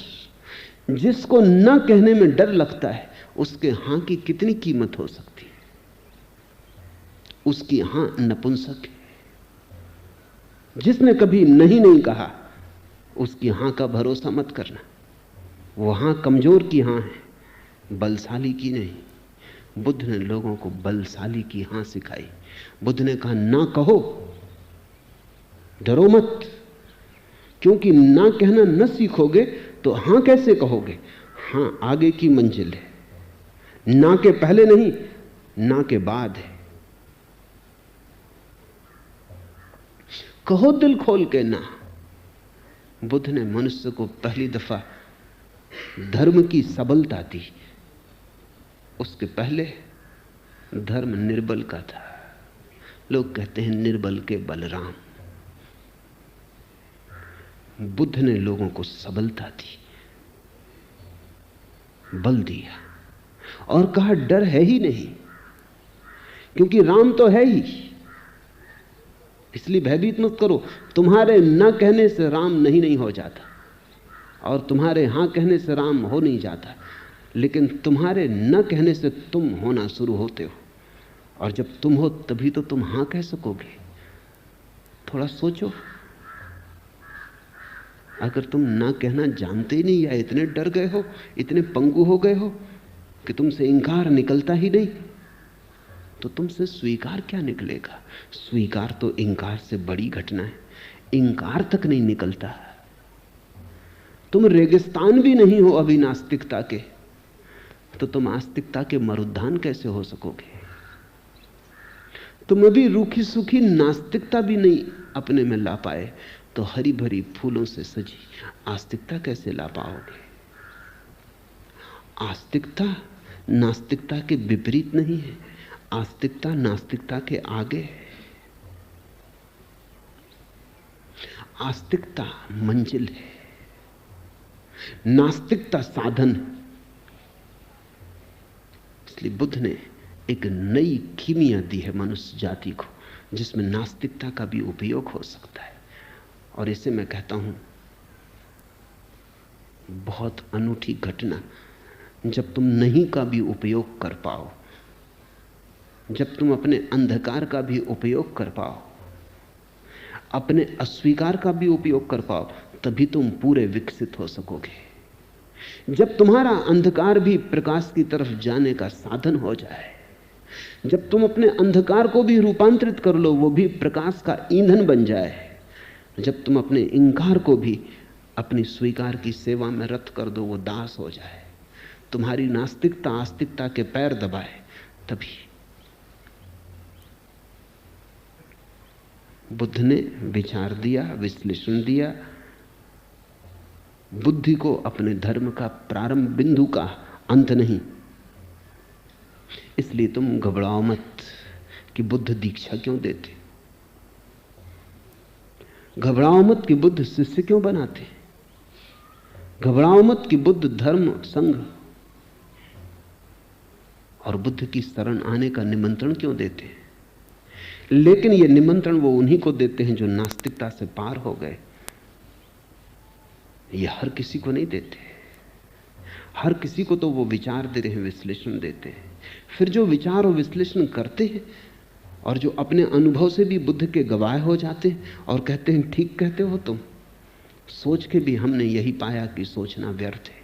जिसको न कहने में डर लगता है उसके हां की कितनी कीमत हो सकती है। उसकी हां नपुंसक है। जिसने कभी नहीं नहीं कहा उसकी हां का भरोसा मत करना। वो हां कमजोर की हां है, बलशाली की नहीं। बुद्ध ने लोगों को बलशाली की हां सिखाई। बुद्ध ने कहा ना कहो, डरो मत, क्योंकि ना कहना न सीखोगे तो हां कैसे कहोगे? हां आगे की मंजिल है, ना के पहले नहीं, ना के बाद है। कहो दिल खोल के ना। बुद्ध ने मनुष्य को पहली दफा धर्म की सबलता दी। उसके पहले धर्म निर्बल का था। लोग कहते हैं निर्बल के बलराम। बुद्ध ने लोगों को सबलता दी, बल दिया, और कहा डर है ही नहीं, क्योंकि राम तो है ही, इसलिए भयभीत मत करो। तुम्हारे न कहने से राम नहीं हो जाता, और तुम्हारे हां कहने से राम हो नहीं जाता, लेकिन तुम्हारे न कहने से तुम होना शुरू होते हो। और जब तुम हो तभी तो तुम हां कह सकोगे। थोड़ा सोचो, अगर तुम ना कहना जानते ही नहीं या इतने डर गए हो, इतने पंगु हो गए हो कि तुमसे इंकार निकलता ही नहीं, तो तुमसे स्वीकार क्या निकलेगा? स्वीकार तो इंकार से बड़ी घटना है। इंकार तक नहीं निकलता। तुम रेगिस्तान भी नहीं हो अभी नास्तिकता के, तो तुम आस्तिकता के मरुद्यान कैसे हो सकोगे? तुम अभी रूखी सूखी नास्तिकता भी नहीं अपने में ला पाए, तो हरी भरी फूलों से सजी आस्तिकता कैसे ला पाओगे? आस्तिकता नास्तिकता के विपरीत नहीं है, आस्तिकता नास्तिकता के आगे है। आस्तिकता मंजिल है, नास्तिकता साधन है। इसलिए बुद्ध ने एक नई कीमिया दी है मनुष्य जाति को, जिसमें नास्तिकता का भी उपयोग हो सकता है। और इसे मैं कहता हूं बहुत अनूठी घटना, जब तुम नहीं का भी उपयोग कर पाओ, जब तुम अपने अंधकार का भी उपयोग कर पाओ, अपने अस्वीकार का भी उपयोग कर पाओ, तभी तुम पूरे विकसित हो सकोगे। जब तुम्हारा अंधकार भी प्रकाश की तरफ जाने का साधन हो जाए, जब तुम अपने अंधकार को भी रूपांतरित कर लो, वो भी प्रकाश का ईंधन बन जाए, जब तुम अपने इंकार को भी अपनी स्वीकार की सेवा में रत कर दो, वो दास हो जाए, तुम्हारी नास्तिकता आस्तिकता के पैर दबाए, तभी बुद्ध ने विचार दिया, विश्लेषण दिया। बुद्धि को अपने धर्म का प्रारंभ बिंदु का, अंत नहीं। इसलिए तुम घबराओ मत कि बुद्ध दीक्षा क्यों देते, घबराओ मत कि बुद्ध शिष्य क्यों बनाते, घबराओ मत कि बुद्ध धर्म संघ और बुद्ध की शरण आने का निमंत्रण क्यों देते हैं। लेकिन यह निमंत्रण वो उन्हीं को देते हैं जो नास्तिकता से पार हो गए। ये हर किसी को नहीं देते। हर किसी को तो वो विचार दे रहे हैं, विश्लेषण देते हैं। फिर जो विचार और विश्लेषण करते हैं और जो अपने अनुभव से भी बुद्ध के गवाह हो जाते हैं और कहते हैं ठीक कहते हो तुम, सोच के भी हमने यही पाया कि सोचना व्यर्थ है।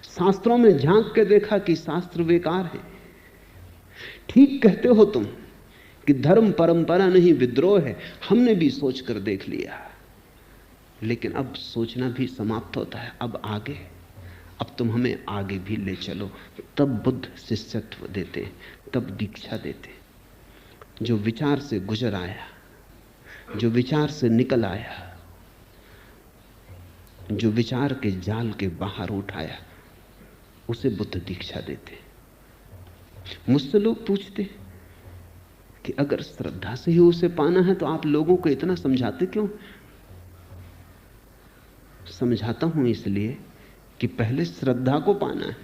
शास्त्रों में झांक के देखा कि शास्त्र बेकार है। ठीक कहते हो तुम कि धर्म परंपरा नहीं विद्रोह है, हमने भी सोचकर देख लिया। लेकिन अब सोचना भी समाप्त होता है। अब आगे, अब तुम हमें आगे भी ले चलो। तब बुद्ध शिष्यत्व देते, तब दीक्षा देते। जो विचार से गुजर आया, जो विचार से निकल आया, जो विचार के जाल के बाहर उठाया, उसे बुद्ध दीक्षा देते। मुझसे लोग पूछते कि अगर श्रद्धा से ही उसे पाना है तो आप लोगों को इतना समझाते क्यों? समझाता हूं इसलिए कि पहले श्रद्धा को पाना है।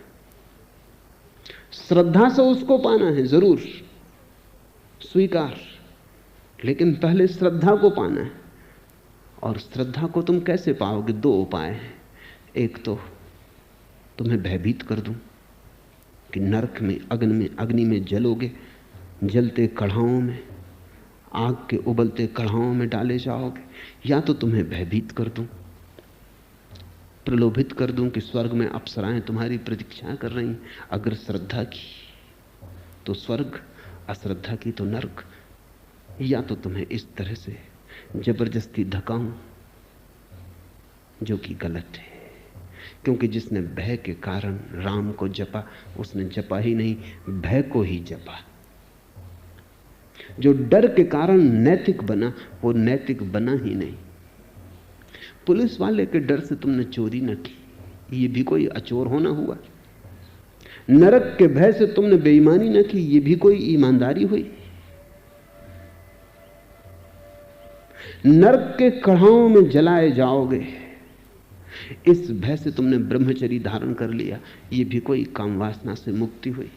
श्रद्धा से उसको पाना है, जरूर स्वीकार, लेकिन पहले श्रद्धा को पाना है। और श्रद्धा को तुम कैसे पाओगे? दो उपाय हैं। एक तो तुम्हें भयभीत कर दूं कि नरक में, अग्नि में जलोगे, जलते कढ़ाओं में, आग के उबलते कढ़ाओं में डाले जाओगे। या तो तुम्हें भयभीत कर दूं, प्रलोभित कर दूं कि स्वर्ग में अप्सराएं तुम्हारी प्रतीक्षा कर रही। अगर श्रद्धा की तो स्वर्ग, अश्रद्धा की तो नरक। या तो तुम्हें इस तरह से जबरदस्ती धकाऊं, जो कि गलत है। क्योंकि जिसने भय के कारण राम को जपा, उसने जपा ही नहीं, भय को ही जपा। जो डर के कारण नैतिक बना, वो नैतिक बना ही नहीं। पुलिस वाले के डर से तुमने चोरी न की, ये भी कोई अचोर होना हुआ। नरक के भय से तुमने बेईमानी न की, ये भी कोई ईमानदारी हुई। नरक के कढ़ाओं में जलाए जाओगे, इस भय से तुमने ब्रह्मचर्य धारण कर लिया, ये भी कोई काम वासना से मुक्ति हुई।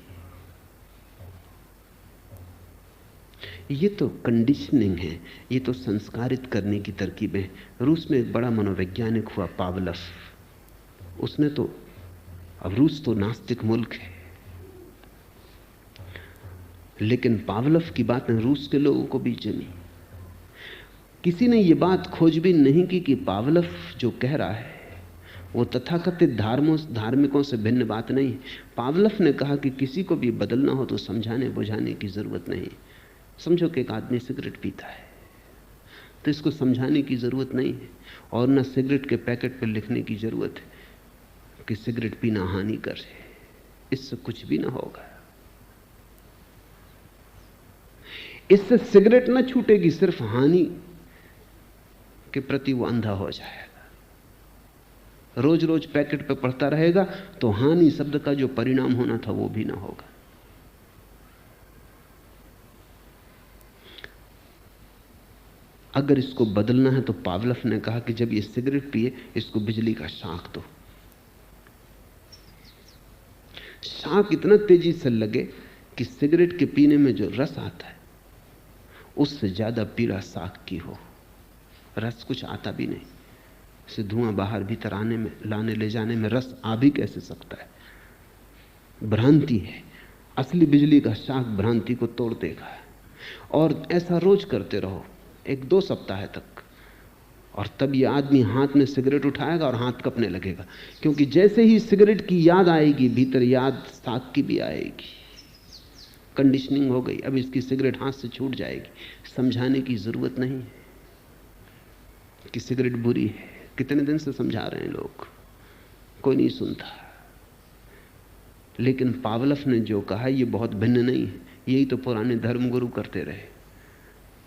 ये तो कंडीशनिंग है, ये तो संस्कारित करने की तरकीबें। रूस में एक बड़ा मनोवैज्ञानिक हुआ पावलव, उसने तो, अब रूस तो नास्तिक मुल्क है, लेकिन पावलोव की बातें रूस के लोगों को भी जमी। किसी ने यह बात खोजबीन नहीं की कि पावलोव जो कह रहा है वो तथाकथित धार्मिकों से भिन्न बात नहीं है। पावलोव ने कहा कि किसी को भी बदलना हो तो समझाने बुझाने की जरूरत नहीं। समझो कि एक आदमी सिगरेट पीता है तो इसको समझाने की जरूरत नहीं है, और न सिगरेट के पैकेट पर लिखने की जरूरत है कि सिगरेट पीना हानिकर है। इससे कुछ भी ना होगा। इससे सिगरेट न छूटेगी, सिर्फ हानि के प्रति वो अंधा हो जाएगा। रोज रोज पैकेट पे पढ़ता रहेगा तो हानि शब्द का जो परिणाम होना था वो भी ना होगा। अगर इसको बदलना है तो पावलोव ने कहा कि जब ये सिगरेट पिए इसको बिजली का शाक दो। शाक इतना तेजी से लगे कि सिगरेट के पीने में जो रस आता है उससे ज्यादा पीड़ा शाक की हो। रस कुछ आता भी नहीं, से धुआं बाहर भीतर आने में, लाने ले जाने में रस आ भी कैसे सकता है? भ्रांति है। असली बिजली का शाक भ्रांति को तोड़ देगा। और ऐसा रोज करते रहो 1-2 सप्ताह तक, और तब ये आदमी हाथ में सिगरेट उठाएगा और हाथ कपने लगेगा, क्योंकि जैसे ही सिगरेट की याद आएगी भीतर याद शाक की भी आएगी। कंडीशनिंग हो गई। अब इसकी सिगरेट हाथ से छूट जाएगी। समझाने की जरूरत नहीं है कि सिगरेट बुरी है। कितने दिन से समझा रहे हैं लोग, कोई नहीं सुनता। लेकिन पावलोव ने जो कहा यह बहुत भिन्न नहीं है। यही तो पुराने धर्मगुरु करते रहे।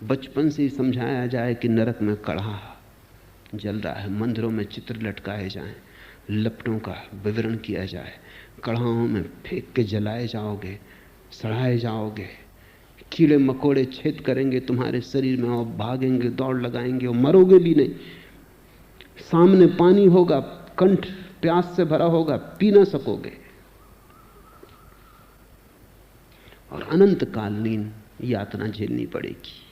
बचपन से ही समझाया जाए कि नरक में कड़हा जल रहा है, मंदिरों में चित्र लटकाए जाएं, लपटों का विवरण किया जाए, कड़ाहों में फेंक के जलाए जाओगे, सड़ाए जाओगे, कीड़े मकोड़े छेद करेंगे तुम्हारे शरीर में और भागेंगे, दौड़ लगाएंगे और मरोगे भी नहीं। सामने पानी होगा, कंठ प्यास से भरा होगा, पी ना सकोगे, और अनंत कालीन यातना झेलनी पड़ेगी।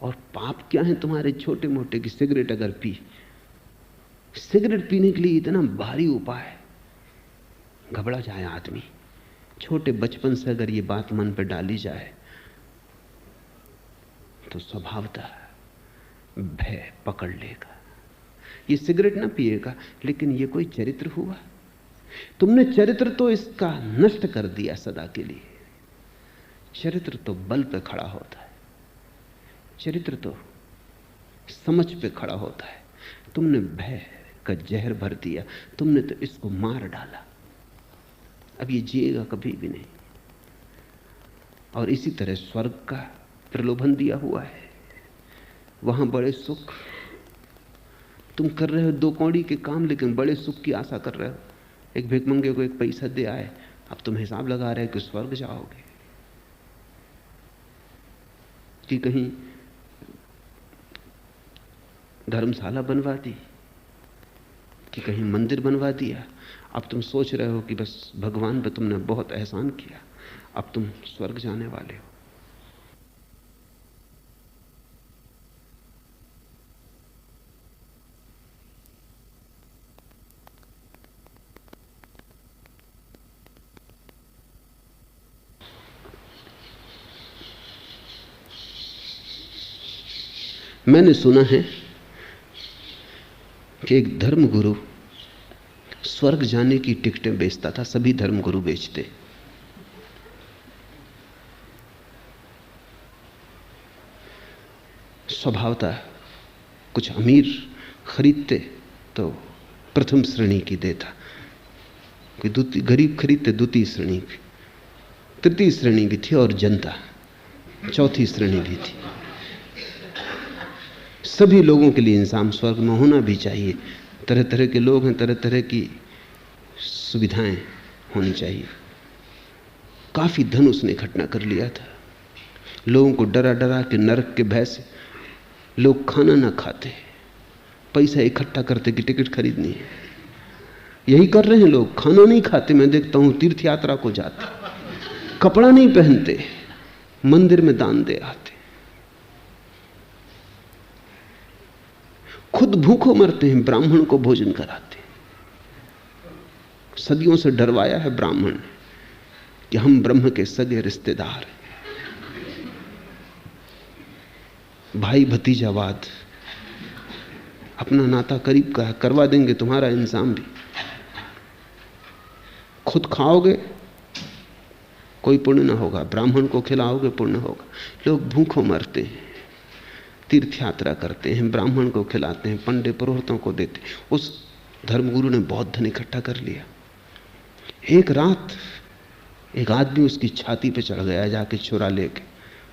और पाप क्या है तुम्हारे छोटे मोटे की सिगरेट अगर पी। सिगरेट पीने के लिए इतना भारी उपाय, घबरा जाए आदमी। छोटे बचपन से अगर ये बात मन पे डाली जाए तो स्वभावतः भय पकड़ लेगा। ये सिगरेट ना पिएगा, लेकिन ये कोई चरित्र हुआ? तुमने चरित्र तो इसका नष्ट कर दिया सदा के लिए। चरित्र तो बल पे खड़ा होता है, चरित्र तो समझ पे खड़ा होता है। तुमने भय का जहर भर दिया, तुमने तो इसको मार डाला। अब ये जिएगा कभी भी नहीं। और इसी तरह स्वर्ग का प्रलोभन दिया हुआ है, वहां बड़े सुख। तुम कर रहे हो 2 कौड़ी के काम, लेकिन बड़े सुख की आशा कर रहे हो। एक भिखमंगे को एक पैसा दे आए, अब तुम हिसाब लगा रहे हो कि स्वर्ग जाओगे कि कहीं धर्मशाला बनवा दी कि कहीं मंदिर बनवा दिया। अब तुम सोच रहे हो कि बस भगवान पे तुमने बहुत एहसान किया, अब तुम स्वर्ग जाने वाले हो। मैंने सुना है कि एक धर्मगुरु स्वर्ग जाने की टिकटें बेचता था। सभी धर्मगुरु बेचते। स्वभावतः कुछ अमीर खरीदते तो प्रथम श्रेणी की देता, कोई गरीब खरीदते द्वितीय श्रेणी की, तृतीय श्रेणी भी थी, और जनता चौथी श्रेणी भी थी। सभी लोगों के लिए इंसान स्वर्ग में होना भी चाहिए। तरह तरह के लोग हैं, तरह तरह की सुविधाएं होनी चाहिए। काफी धन उसने इकट्ठा कर लिया था। लोगों को डरा डरा के नरक के भय से लोग खाना ना खाते, पैसा इकट्ठा करते कि टिकट खरीदनी है। यही कर रहे हैं लोग, खाना नहीं खाते। मैं देखता हूं तीर्थ यात्रा को जाते, कपड़ा नहीं पहनते, मंदिर में दान दे आते, खुद भूखों मरते हैं, ब्राह्मण को भोजन कराते। सदियों से डरवाया है ब्राह्मण ने कि हम ब्रह्म के सगे रिश्तेदार हैं। भाई भतीजावाद, अपना नाता करीब का है, करवा देंगे तुम्हारा इंतजाम भी। खुद खाओगे कोई पुण्य ना होगा, ब्राह्मण को खिलाओगे पुण्य होगा। लोग भूखों मरते हैं, तीर्थ यात्रा करते हैं, ब्राह्मण को खिलाते हैं, पंडित पुरोहितों को देते। उस धर्मगुरु ने बहुत धन इकट्ठा कर लिया। एक रात एक आदमी उसकी छाती पे चढ़ गया जाके चुरा लेके,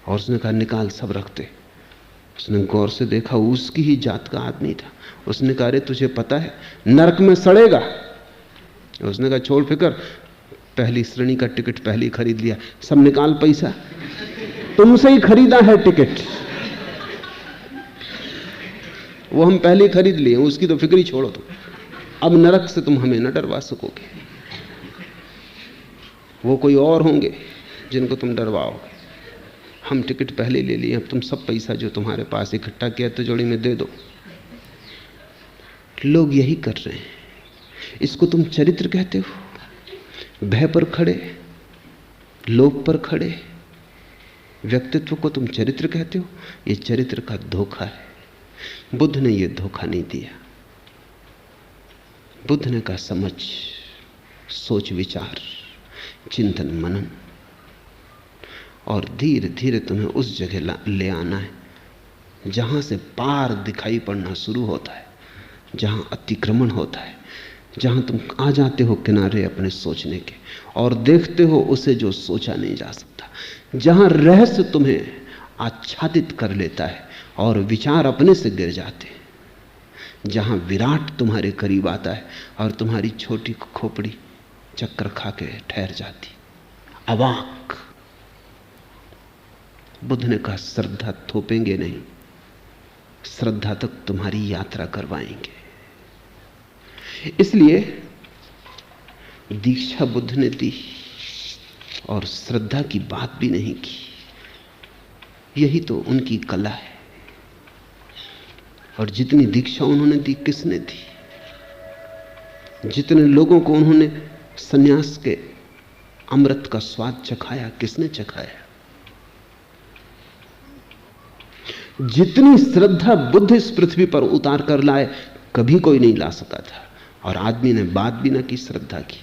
और उसने कहा निकाल, सब रखते। उसने गौर से देखा, उसकी ही जात का आदमी था। उसने कहा अरे तुझे पता है नरक में सड़ेगा। उसने कहा छोड़ फिकर, पहली श्रेणी का टिकट पहले ही खरीद लिया, सब निकाल पैसा, तुमसे ही खरीदा है टिकट, वो हम पहले ही खरीद लिए, उसकी तो फिक्र ही छोड़ो तुम। अब नरक से तुम हमें न डरवा सकोगे, वो कोई और होंगे जिनको तुम डरवाओगे। हम टिकट पहले ले लिए, अब तुम सब पैसा जो तुम्हारे पास इकट्ठा किया तिजोरी में दे दो। लोग यही कर रहे हैं। इसको तुम चरित्र कहते हो? भय पर खड़े, लोभ पर खड़े व्यक्तित्व को तुम चरित्र कहते हो? ये चरित्र का धोखा है। बुद्ध ने यह धोखा नहीं दिया। बुद्ध ने कहा समझ, सोच विचार, चिंतन मनन, और धीरे धीरे तुम्हें उस जगह ले आना है जहां से पार दिखाई पड़ना शुरू होता है, जहां अतिक्रमण होता है, जहां तुम आ जाते हो किनारे अपने सोचने के और देखते हो उसे जो सोचा नहीं जा सकता, जहां रहस्य तुम्हें आच्छादित कर लेता है और विचार अपने से गिर जाते हैं, जहां विराट तुम्हारे करीब आता है और तुम्हारी छोटी खोपड़ी चक्कर खा के ठहर जाती, अवाक। बुद्ध ने कहा श्रद्धा थोपेंगे नहीं, श्रद्धा तक तुम्हारी यात्रा करवाएंगे। इसलिए दीक्षा बुद्ध ने दी और श्रद्धा की बात भी नहीं की। यही तो उनकी कला है। और जितनी दीक्षा उन्होंने दी, किसने दी? जितने लोगों को उन्होंने सन्यास के अमृत का स्वाद चखाया, किसने चखाया? जितनी श्रद्धा बुद्ध इस पृथ्वी पर उतार कर लाए, कभी कोई नहीं ला सका था। और आदमी ने बात भी ना की श्रद्धा की।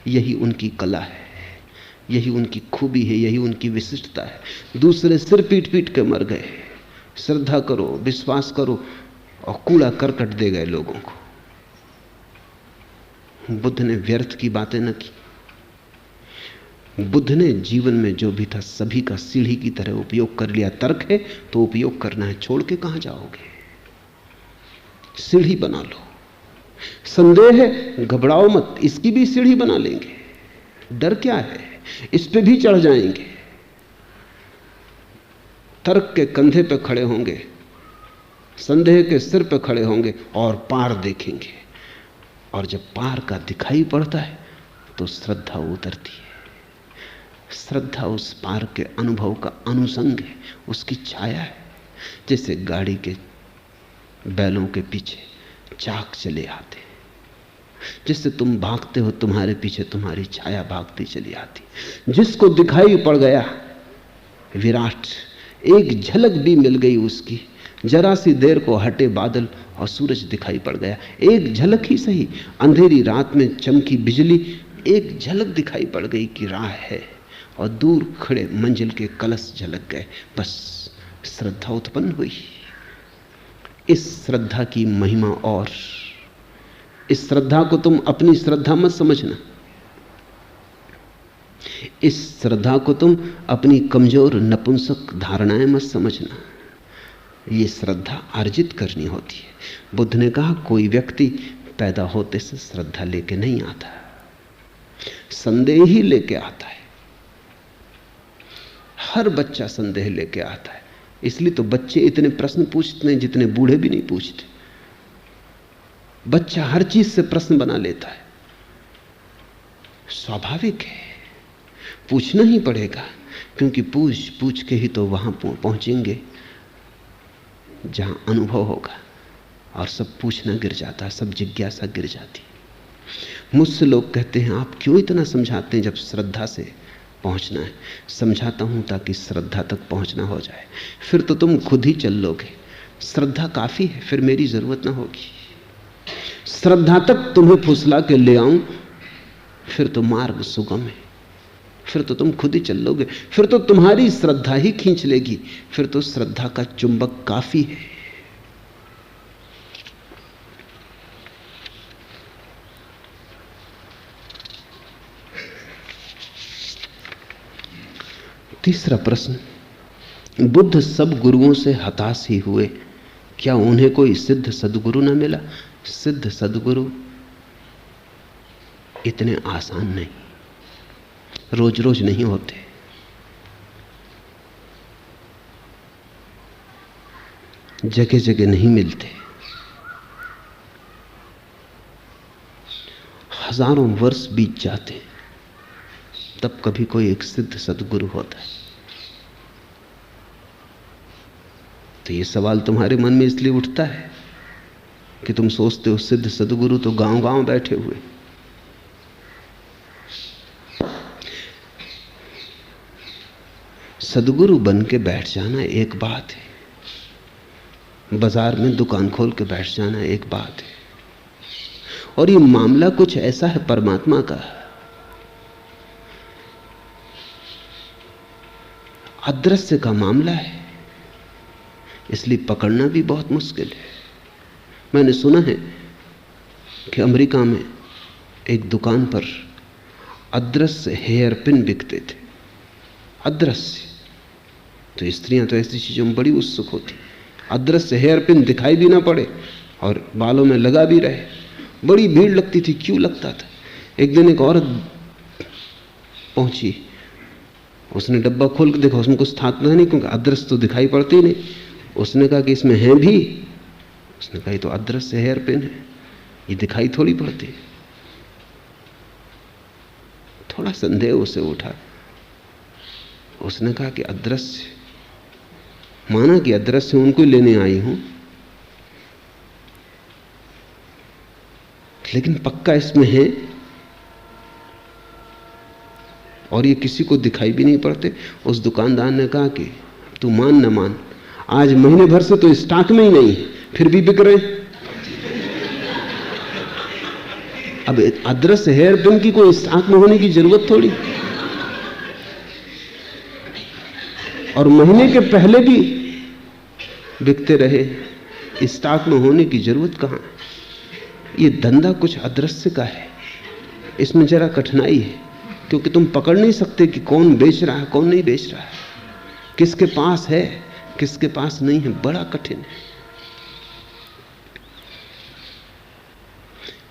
यही उनकी कला है, यही उनकी खूबी है, यही उनकी विशिष्टता है। दूसरे सिर पीट पीट के मर गए, श्रद्धा करो, विश्वास करो, और कूड़ा करकट दे गए लोगों को। बुद्ध ने व्यर्थ की बातें न की। बुद्ध ने जीवन में जो भी था सभी का सीढ़ी की तरह उपयोग कर लिया। तर्क है तो उपयोग करना है, छोड़ के कहां जाओगे? सीढ़ी बना लो। संदेह है, घबराओ मत, इसकी भी सीढ़ी बना लेंगे। डर क्या है, इस पे भी चढ़ जाएंगे। तर्क के कंधे पे खड़े होंगे, संदेह के सिर पे खड़े होंगे और पार देखेंगे। और जब पार का दिखाई पड़ता है तो श्रद्धा उतरती है। श्रद्धा उस पार के अनुभव का अनुसंग है, उसकी छाया है। जैसे गाड़ी के बैलों के पीछे चाक चले आते, जिससे तुम भागते हो, तुम्हारे पीछे तुम्हारी छाया भागती चली आती। जिसको दिखाई पड़ गया विराट, एक झलक भी मिल गई उसकी, जरा सी देर को हटे बादल और सूरज दिखाई पड़ गया। एक झलक ही सही, अंधेरी रात में चमकी बिजली, एक झलक दिखाई पड़ गई कि राह है, और दूर खड़े मंजिल के कलश झलक गए। बस श्रद्धा उत्पन्न हुई। इस श्रद्धा की महिमा, और इस श्रद्धा को तुम अपनी श्रद्धा मत समझना, इस श्रद्धा को तुम अपनी कमजोर नपुंसक धारणाएं मत समझना। ये श्रद्धा अर्जित करनी होती है। बुद्ध ने कहा कोई व्यक्ति पैदा होते से श्रद्धा लेके नहीं आता, संदेह ही लेके आता है। हर बच्चा संदेह लेके आता है। इसलिए तो बच्चे इतने प्रश्न पूछते हैं जितने बूढ़े भी नहीं पूछते। बच्चा हर चीज से प्रश्न बना लेता है, स्वाभाविक है, पूछना ही पड़ेगा, क्योंकि पूछ पूछ के ही तो वहां पहुंचेंगे जहां अनुभव होगा। और सब पूछना गिर जाता, सब जिज्ञासा गिर जाती। मुझसे लोग कहते हैं आप क्यों इतना समझाते हैं जब श्रद्धा से पहुंचना है। समझाता हूं ताकि श्रद्धा तक पहुंचना हो जाए। फिर तो तुम खुद ही चल लोगे। श्रद्धा काफी है, फिर मेरी जरूरत ना होगी। श्रद्धा तक तुम्हें फुसला के ले आऊं, फिर तो मार्ग सुगम है। फिर तो तुम खुद ही चल लोगे। फिर तो तुम्हारी श्रद्धा ही खींच लेगी। फिर तो श्रद्धा का चुंबक काफी है। तीसरा प्रश्न, बुद्ध सब गुरुओं से हताश ही हुए, क्या उन्हें कोई सिद्ध सद्गुरु न मिला? सिद्ध सद्गुरु इतने आसान नहीं, रोज रोज नहीं होते। जगह जगह नहीं मिलते। हजारों वर्ष बीत जाते, तब कभी कोई एक सिद्ध सद्गुरु होता है। तो ये सवाल तुम्हारे मन में इसलिए उठता है कि तुम सोचते हो सिद्ध सद्गुरु तो गांव गांव बैठे हुए। सद्गुरु बन के बैठ जाना एक बात है, बाजार में दुकान खोल के बैठ जाना एक बात है, और ये मामला कुछ ऐसा है परमात्मा का, अदृश्य का मामला है, इसलिए पकड़ना भी बहुत मुश्किल है। मैंने सुना है कि अमेरिका में एक दुकान पर अदृश्य हेयर पिन बिकते थे। अदृश्य, तो स्त्रियां तो ऐसी चीजों में बड़ी उत्सुक होती। अदृश्य हेयर पिन दिखाई भी ना पड़े और बालों में लगा भी रहे, बड़ी भीड़ लगती थी। क्यों लगता था? एक दिन एक औरत पहुंची, उसने डब्बा खोल के देखा, उसमें कुछ था नहीं, क्योंकि अदृश्य तो दिखाई पड़ती नहीं। उसने कहा कि इसमें है भी। उसने कहा ये तो अदृश्य हेयर पिन है, ये दिखाई थोड़ी पड़ती। थोड़ा संदेह उसे उठा। उसने कहा कि अदृश्य, माना कि अदृश्य उनको ही लेने आई हूं, लेकिन पक्का इसमें है और ये किसी को दिखाई भी नहीं पड़ते। उस दुकानदार ने कहा कि तू मान न मान, आज महीने भर से तो स्टॉक में ही नहीं है, फिर भी बिक रहे। अब अदृश्य हेयर पिन की कोई स्टॉक में होने की जरूरत थोड़ी, और महीने के पहले भी बिकते रहे, स्टॉक में होने की जरूरत कहां? ये धंधा कुछ अदृश्य का है, इसमें जरा कठिनाई है, क्योंकि तुम पकड़ नहीं सकते कि कौन बेच रहा है कौन नहीं बेच रहा है, किसके पास है किसके पास नहीं है, बड़ा कठिन है।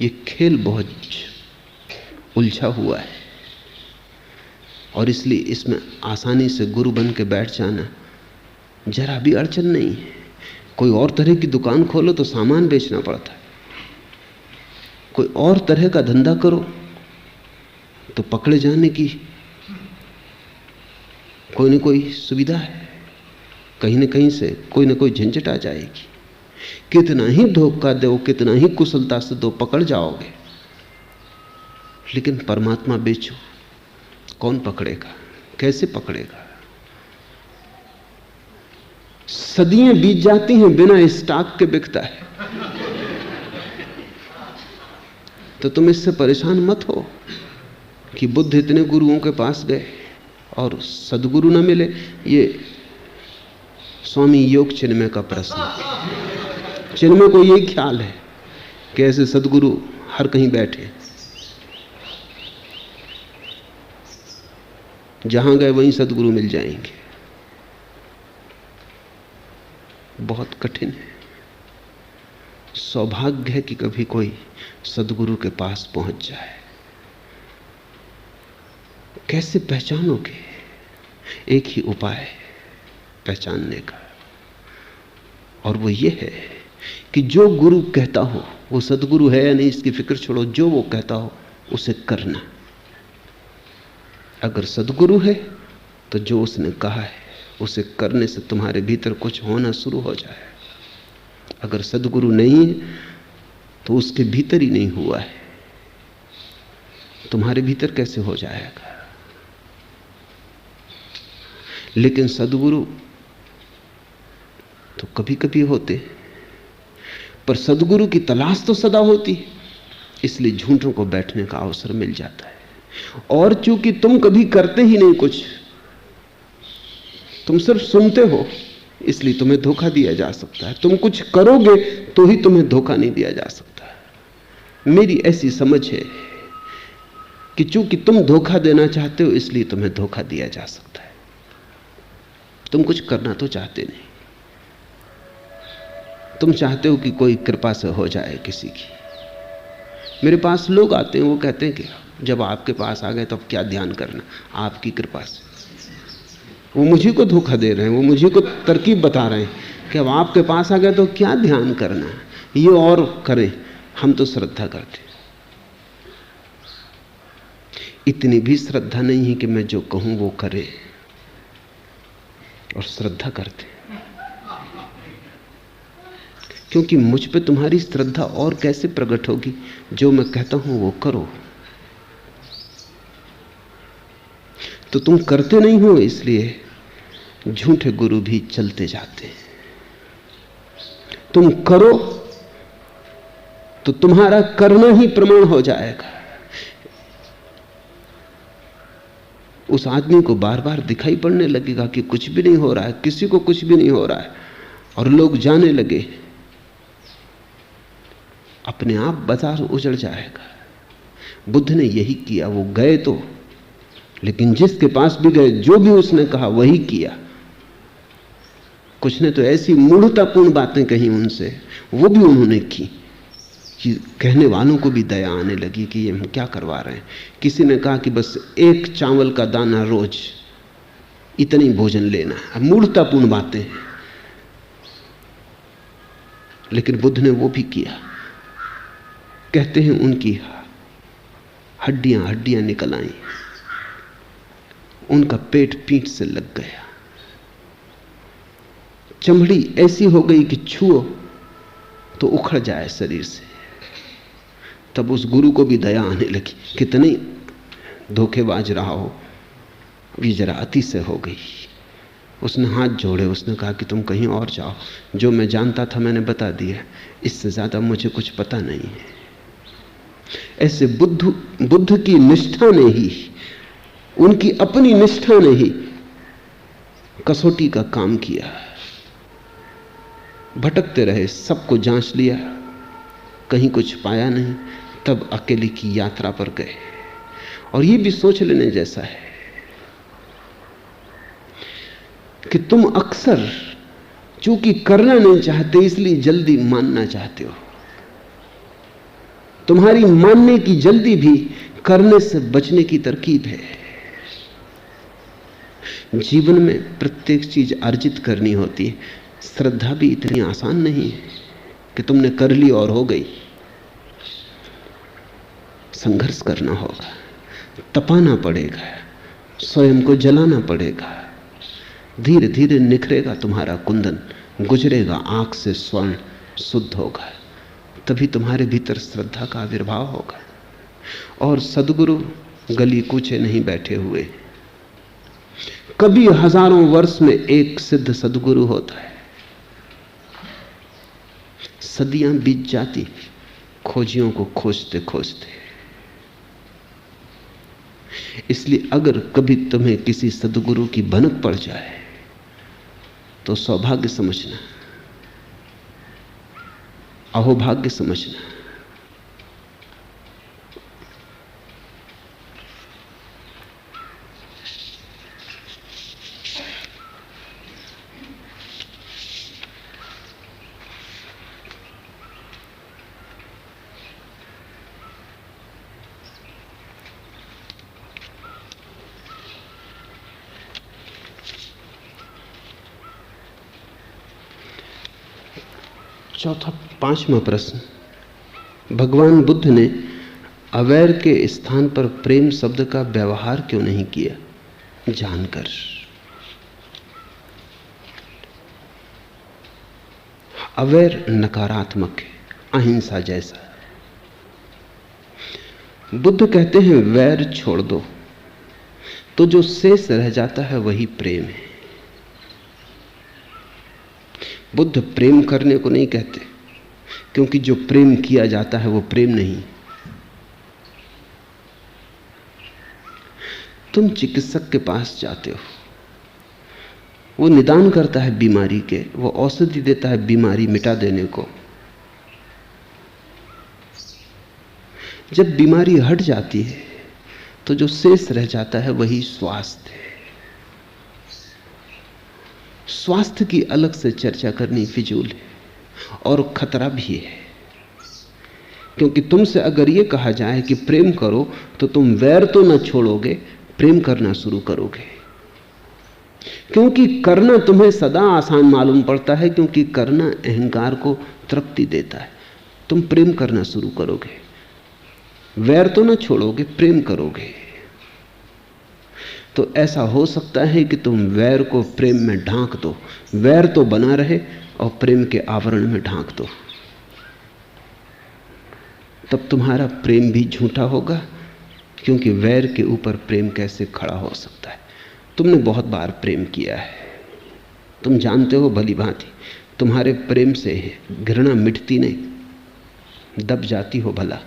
ये खेल बहुत उलझा हुआ है, और इसलिए इसमें आसानी से गुरु बन के बैठ जाना जरा भी अड़चन नहीं है। कोई और तरह की दुकान खोलो तो सामान बेचना पड़ता है, कोई और तरह का धंधा करो तो पकड़े जाने की कोई न कोई सुविधा है, कहीं न कहीं से कोई न कोई झंझट आ जाएगी। कितना ही धोखा दो, कितना ही कुशलता से दो, पकड़ जाओगे। लेकिन परमात्मा बेचो, कौन पकड़ेगा? कैसे पकड़ेगा? सदियां बीत जाती हैं, बिना स्टॉक के बिकता है। तो तुम इससे परेशान मत हो कि बुद्ध इतने गुरुओं के पास गए और सद्गुरु न मिले। ये स्वामी योग चिन्मय का प्रश्न है। चिन्मय को यही ख्याल है कि ऐसे सद्गुरु हर कहीं बैठे, जहां गए वहीं सद्गुरु मिल जाएंगे। बहुत कठिन है। सौभाग्य है कि कभी कोई सद्गुरु के पास पहुंच जाए। कैसे पहचानोगे? एक ही उपाय है पहचानने का, और वो ये है कि जो गुरु कहता हो, वो सद्गुरु है या नहीं इसकी फिक्र छोड़ो, जो वो कहता हो उसे करना। अगर सद्गुरु है तो जो उसने कहा है उसे करने से तुम्हारे भीतर कुछ होना शुरू हो जाए। अगर सद्गुरु नहीं है तो उसके भीतर ही नहीं हुआ है, तुम्हारे भीतर कैसे हो जाएगा? लेकिन सद्गुरु तो कभी कभी होते, पर सद्गुरु की तलाश तो सदा होती है, इसलिए झूठों को बैठने का अवसर मिल जाता है। और चूंकि तुम कभी करते ही नहीं कुछ, तुम सिर्फ सुनते हो, इसलिए तुम्हें धोखा दिया जा सकता है। तुम कुछ करोगे तो ही तुम्हें धोखा नहीं दिया जा सकता। मेरी ऐसी समझ है कि चूंकि तुम धोखा देना चाहते हो, इसलिए तुम्हें धोखा दिया जा सकता है। तुम कुछ करना तो चाहते नहीं, तुम चाहते हो कि कोई कृपा से हो जाए किसी की। मेरे पास लोग आते हैं, वो कहते हैं कि जब आपके पास आ गए तब क्या ध्यान करना, आपकी कृपा से। वो मुझे को धोखा दे रहे हैं, वो मुझे को तरकीब बता रहे हैं कि अब आपके पास आ गए तो क्या ध्यान करना, ये और करें। हम तो श्रद्धा करते, इतनी भी श्रद्धा नहीं है कि मैं जो कहूं वो करे, और श्रद्धा करते क्योंकि मुझ पे तुम्हारी श्रद्धा और कैसे प्रकट होगी। जो मैं कहता हूं वो करो, तो तुम करते नहीं हो, इसलिए झूठे गुरु भी चलते जाते हैं। तुम करो तो तुम्हारा करना ही प्रमाण हो जाएगा। उस आदमी को बार बार दिखाई पड़ने लगेगा कि कुछ भी नहीं हो रहा है, किसी को कुछ भी नहीं हो रहा है, और लोग जाने लगे, अपने आप बाजार उजड़ जाएगा। बुद्ध ने यही किया। वो गए तो, लेकिन जिसके पास भी गए, जो भी उसने कहा वही किया। कुछ ने तो ऐसी मूढ़तापूर्ण बातें कही उनसे, वो भी उन्होंने की कि कहने वालों को भी दया आने लगी कि ये हम क्या करवा रहे हैं। किसी ने कहा कि बस एक चावल का दाना रोज, इतनी भोजन लेना है। मूढ़तापूर्ण बातें, लेकिन बुद्ध ने वो भी किया। कहते हैं उनकी हड्डियां हड्डियां निकल आई, उनका पेट पीठ से लग गया, चमड़ी ऐसी हो गई कि छुओ तो उखड़ जाए शरीर से। तब उस गुरु को भी दया आने लगी, कितनी धोखेबाज रहा हो, ये जरा अति से हो गई। उसने हाथ जोड़े, उसने कहा कि तुम कहीं और जाओ, जो मैं जानता था मैंने बता दिया, इससे ज्यादा मुझे कुछ पता नहीं है। ऐसे बुद्ध की निष्ठा ने ही, उनकी अपनी निष्ठा ने ही कसौटी का काम किया। भटकते रहे, सबको जांच लिया, कहीं कुछ पाया नहीं, तब अकेले की यात्रा पर गए। और ये भी सोच लेने जैसा है कि तुम अक्सर चूंकि करना नहीं चाहते, इसलिए जल्दी मानना चाहते हो। तुम्हारी मानने की जल्दी भी करने से बचने की तरकीब है। जीवन में प्रत्येक चीज अर्जित करनी होती है। श्रद्धा भी इतनी आसान नहीं है कि तुमने कर ली और हो गई। संघर्ष करना होगा, तपाना पड़ेगा, स्वयं को जलाना पड़ेगा। धीरे धीरे निखरेगा तुम्हारा कुंदन, गुजरेगा आंख से स्वर्ण, शुद्ध होगा, तभी तुम्हारे भीतर श्रद्धा का आविर्भाव होगा। और सद्गुरु गली कूचे नहीं बैठे हुए, कभी हजारों वर्ष में एक सिद्ध सद्गुरु होता है। सदियां बीत जाती खोजियों को खोजते खोजते। इसलिए अगर कभी तुम्हें किसी सद्गुरु की भनक पड़ जाए तो सौभाग्य समझना, अहोभाग्य समझना। पांचवा प्रश्न, भगवान बुद्ध ने अवैर के स्थान पर प्रेम शब्द का व्यवहार क्यों नहीं किया? जानकर। अवैर नकारात्मक है, अहिंसा जैसा। बुद्ध कहते हैं वैर छोड़ दो, तो जो शेष रह जाता है वही प्रेम है। बुद्ध प्रेम करने को नहीं कहते, क्योंकि जो प्रेम किया जाता है वो प्रेम नहीं। तुम चिकित्सक के पास जाते हो, वो निदान करता है बीमारी के, वो औषधि देता है बीमारी मिटा देने को। जब बीमारी हट जाती है तो जो शेष रह जाता है वही स्वास्थ्य है। स्वास्थ्य की अलग से चर्चा करनी फिजूल है और खतरा भी है, क्योंकि तुमसे अगर यह कहा जाए कि प्रेम करो तो तुम वैर तो न छोड़ोगे, प्रेम करना शुरू करोगे। क्योंकि करना तुम्हें सदा आसान मालूम पड़ता है, क्योंकि करना अहंकार को तृप्ति देता है। तुम प्रेम करना शुरू करोगे, वैर तो न छोड़ोगे, प्रेम करोगे। तो ऐसा हो सकता है कि तुम वैर को प्रेम में ढांक दो, वैर तो बना रहे और प्रेम के आवरण में ढांक दो। तब तुम्हारा प्रेम भी झूठा होगा, क्योंकि वैर के ऊपर प्रेम कैसे खड़ा हो सकता है। तुमने बहुत बार प्रेम किया है, तुम जानते हो भली भांति तुम्हारे प्रेम से घृणा मिटती नहीं, दब जाती हो। भला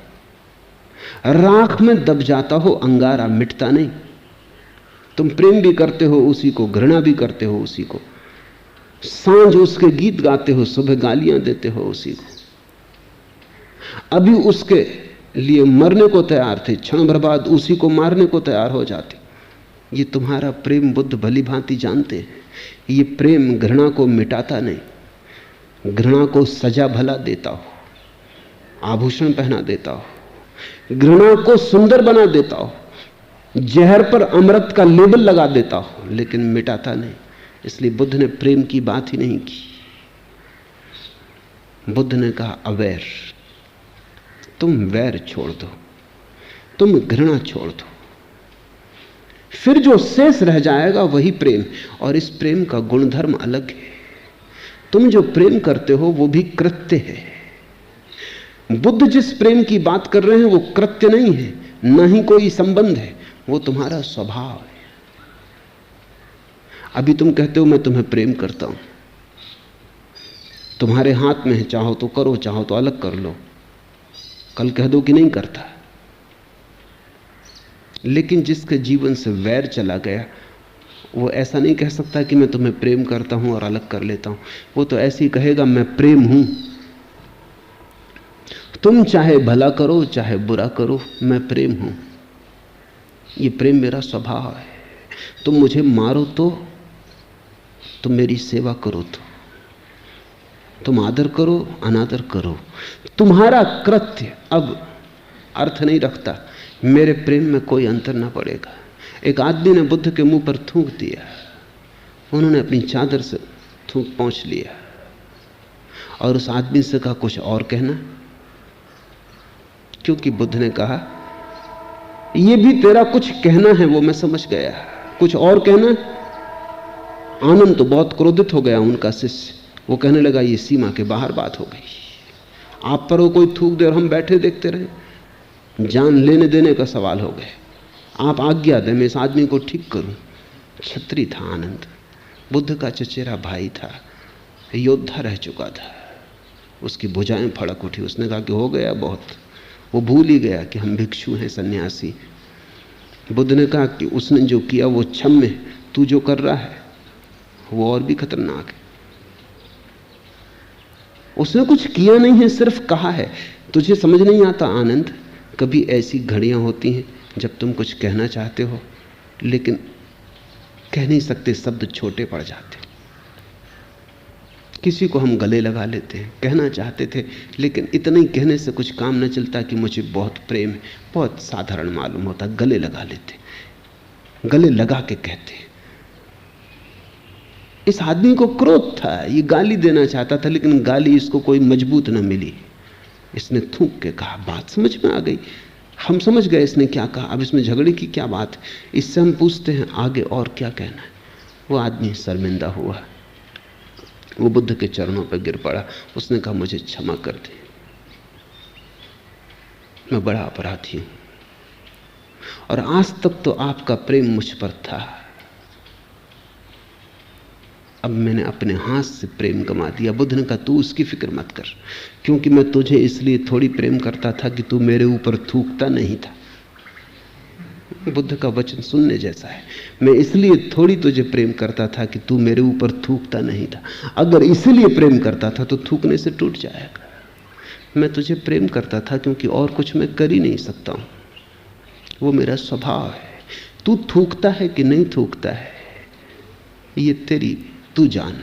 राख में दब जाता हो, अंगारा मिटता नहीं। तुम प्रेम भी करते हो उसी को, घृणा भी करते हो उसी को, सांझ उसके गीत गाते हो, सुबह गालियां देते हो उसी को। अभी उसके लिए मरने को तैयार थे, क्षण भर बाद उसी को मारने को तैयार हो जाते। ये तुम्हारा प्रेम बुद्ध भली भांति जानते हैं। ये प्रेम घृणा को मिटाता नहीं, घृणा को सजा भला देता हो, आभूषण पहना देता हो, घृणा को सुंदर बना देता हो, जहर पर अमृत का लेबल लगा देता हो, लेकिन मिटाता नहीं। इसलिए बुद्ध ने प्रेम की बात ही नहीं की। बुद्ध ने कहा अवैर, तुम वैर छोड़ दो, तुम घृणा छोड़ दो, फिर जो शेष रह जाएगा वही प्रेम। और इस प्रेम का गुणधर्म अलग है। तुम जो प्रेम करते हो वो भी कृत्य है। बुद्ध जिस प्रेम की बात कर रहे हैं वो कृत्य नहीं है, न ही कोई संबंध है, वो तुम्हारा स्वभाव है। अभी तुम कहते हो मैं तुम्हें प्रेम करता हूं, तुम्हारे हाथ में है, चाहो तो करो, चाहो तो अलग कर लो। कल कह दो कि नहीं करता। लेकिन जिसके जीवन से वैर चला गया वो ऐसा नहीं कह सकता कि मैं तुम्हें प्रेम करता हूं और अलग कर लेता हूं। वो तो ऐसे ही कहेगा मैं प्रेम हूं, तुम चाहे भला करो चाहे बुरा करो, मैं प्रेम हूं। ये प्रेम मेरा स्वभाव है। तुम मुझे मारो तो, तुम मेरी सेवा करो तो, तुम आदर करो अनादर करो, तुम्हारा कृत्य अब अर्थ नहीं रखता। मेरे प्रेम में कोई अंतर ना पड़ेगा। एक आदमी ने बुद्ध के मुंह पर थूक दिया, उन्होंने अपनी चादर से थूक पोंछ लिया और उस आदमी से कहा कुछ और कहना। क्योंकि बुद्ध ने कहा यह भी तेरा कुछ कहना है, वो मैं समझ गया, कुछ और कहना। आनंद तो बहुत क्रोधित हो गया उनका शिष्य, वो कहने लगा ये सीमा के बाहर बात हो गई, आप पर वो कोई थूक दे और हम बैठे देखते रहे, जान लेने देने का सवाल हो गया। आप आज्ञा दें मैं इस आदमी को ठीक करूं। क्षत्रिय था आनंद, बुद्ध का चचेरा भाई था, योद्धा रह चुका था। उसकी भुजाएं फड़क उठी। उसने कहा कि हो गया बहुत। वो भूल ही गया कि हम भिक्षु हैं, सन्यासी। बुद्ध ने कहा कि उसने जो किया वो क्षम्य, तू जो कर रहा है वो और भी खतरनाक है। उसने कुछ किया नहीं है, सिर्फ कहा है। तुझे समझ नहीं आता आनंद, कभी ऐसी घड़ियां होती हैं जब तुम कुछ कहना चाहते हो लेकिन कह नहीं सकते, शब्द छोटे पड़ जाते। किसी को हम गले लगा लेते हैं, कहना चाहते थे लेकिन इतना ही कहने से कुछ काम न चलता कि मुझे बहुत प्रेम है, बहुत साधारण मालूम होता, गले लगा लेते, गले लगा के कहते। इस आदमी को क्रोध था, ये गाली देना चाहता था लेकिन गाली इसको कोई मजबूत न मिली। इसने थूक के कहा, बात समझ में आ गई, हम समझ गए इसने क्या कहा, अब इसमें झगड़े की क्या बात है। इससे हम पूछते हैं आगे और क्या कहना है। वो आदमी शर्मिंदा हुआ, वो बुद्ध के चरणों पर गिर पड़ा। उसने कहा मुझे क्षमा कर दे, मैं बड़ा अपराधी हूं और आज तक तो आपका प्रेम मुझ पर था, अब मैंने अपने हाथ से प्रेम गंवा दिया। बुद्ध ने कहा तू उसकी फिक्र मत कर, क्योंकि मैं तुझे इसलिए थोड़ी प्रेम करता था कि तू मेरे ऊपर थूकता नहीं था। बुद्ध का वचन सुनने जैसा है। मैं इसलिए थोड़ी तुझे प्रेम करता था कि तू मेरे ऊपर थूकता नहीं था। अगर इसलिए प्रेम करता था तो थूकने से टूट जाएगा। मैं तुझे प्रेम करता था क्योंकि और कुछ मैं कर ही नहीं सकता हूं, वो मेरा स्वभाव है। तू थूकता है कि नहीं थूकता है ये तेरी तू जान।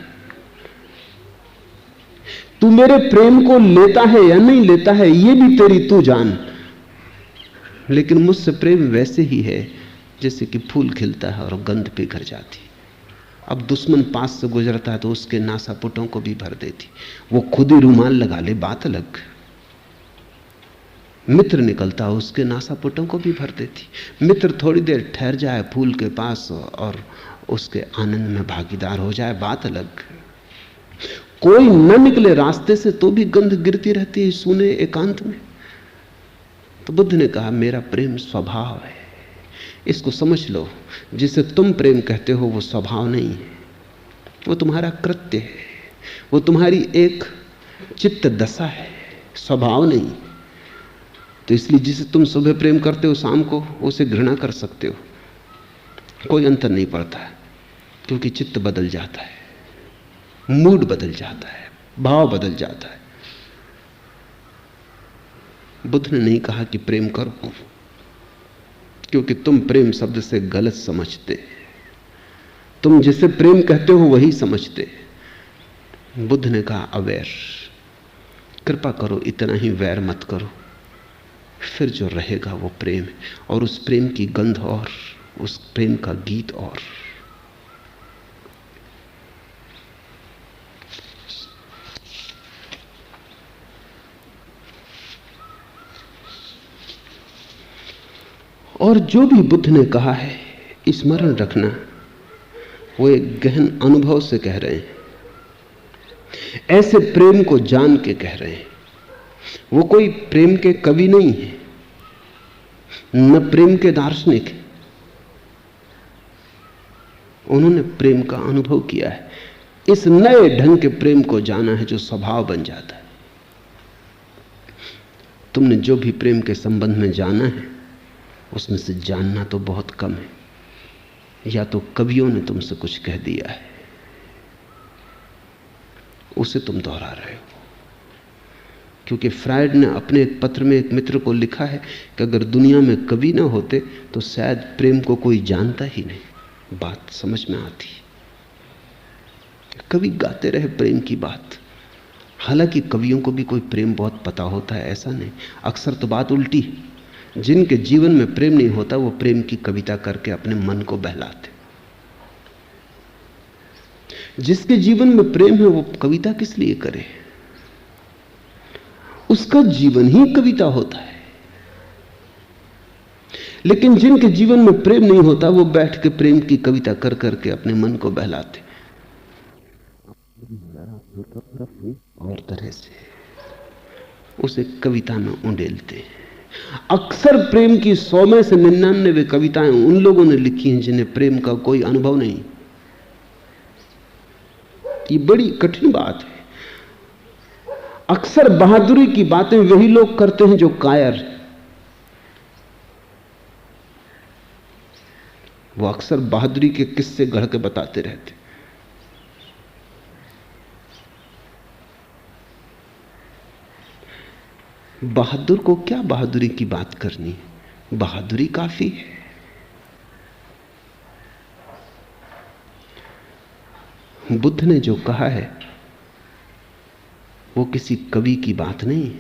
तू मेरे प्रेम को लेता है या नहीं लेता है ये भी तेरी तू जान। लेकिन मुझसे प्रेम वैसे ही है जैसे कि फूल खिलता है और गंध पिघल जाती। अब दुश्मन पास से गुजरता है तो उसके नासापुटों को भी भर देती। वो खुद ही रुमाल लगा ले बात अलग, मित्र निकलता है उसके नासापुटों को भी भर देती। मित्र थोड़ी देर ठहर जाए फूल के पास और उसके आनंद में भागीदार हो जाए बात अलग। कोई न निकले रास्ते से तो भी गंध गिरती रहती है सूने एकांत में। तो बुद्ध ने कहा मेरा प्रेम स्वभाव है, इसको समझ लो। जिसे तुम प्रेम कहते हो वो स्वभाव नहीं है, वो तुम्हारा कृत्य है, वो तुम्हारी एक चित्त दशा है, स्वभाव नहीं। तो इसलिए जिसे तुम सुबह प्रेम करते हो शाम को उसे घृणा कर सकते हो, कोई अंतर नहीं पड़ता है, क्योंकि चित्त बदल जाता है, मूड बदल जाता है, भाव बदल जाता है। बुद्ध ने नहीं कहा कि प्रेम करो, क्योंकि तुम प्रेम शब्द से गलत समझते। तुम जिसे प्रेम कहते हो वही समझते। बुद्ध ने कहा अवैर, कृपा करो इतना ही वैर मत करो, फिर जो रहेगा वो प्रेम है, और उस प्रेम की गंध और उस प्रेम का गीत और जो भी बुद्ध ने कहा है स्मरण रखना, वो एक गहन अनुभव से कह रहे हैं, ऐसे प्रेम को जान के कह रहे हैं। वो कोई प्रेम के कवि नहीं है, न प्रेम के दार्शनिक। उन्होंने प्रेम का अनुभव किया है, इस नए ढंग के प्रेम को जाना है जो स्वभाव बन जाता है। तुमने जो भी प्रेम के संबंध में जाना है उसमें से जानना तो बहुत कम है, या तो कवियों ने तुमसे कुछ कह दिया है उसे तुम दोहरा रहे हो। क्योंकि फ्रायड ने अपने एक पत्र में एक मित्र को लिखा है कि अगर दुनिया में कवि ना होते तो शायद प्रेम को कोई जानता ही नहीं। बात समझ में आती, कवि गाते रहे प्रेम की बात, हालांकि कवियों को भी कोई प्रेम बहुत पता होता है ऐसा नहीं। अक्सर तो बात उल्टी है, जिनके जीवन में प्रेम नहीं होता वो प्रेम की कविता करके अपने मन को बहलाते। जिसके जीवन में प्रेम है वो कविता किस लिए करे, उसका जीवन ही कविता होता है। लेकिन जिनके जीवन में प्रेम नहीं होता वो बैठ के प्रेम की कविता कर करके अपने मन को बहलाते और तरह से उसे कविता में उंडेलते। अक्सर प्रेम की 100 में से 99 कविताएं उन लोगों ने लिखी हैं जिन्हें प्रेम का कोई अनुभव नहीं। ये बड़ी कठिन बात है। अक्सर बहादुरी की बातें वही लोग करते हैं जो कायर। वो अक्सर बहादुरी के किस्से गढ़ के बताते रहते। बहादुर को क्या बहादुरी की बात करनी है, बहादुरी काफी है। बुद्ध ने जो कहा है वो किसी कवि की बात नहीं,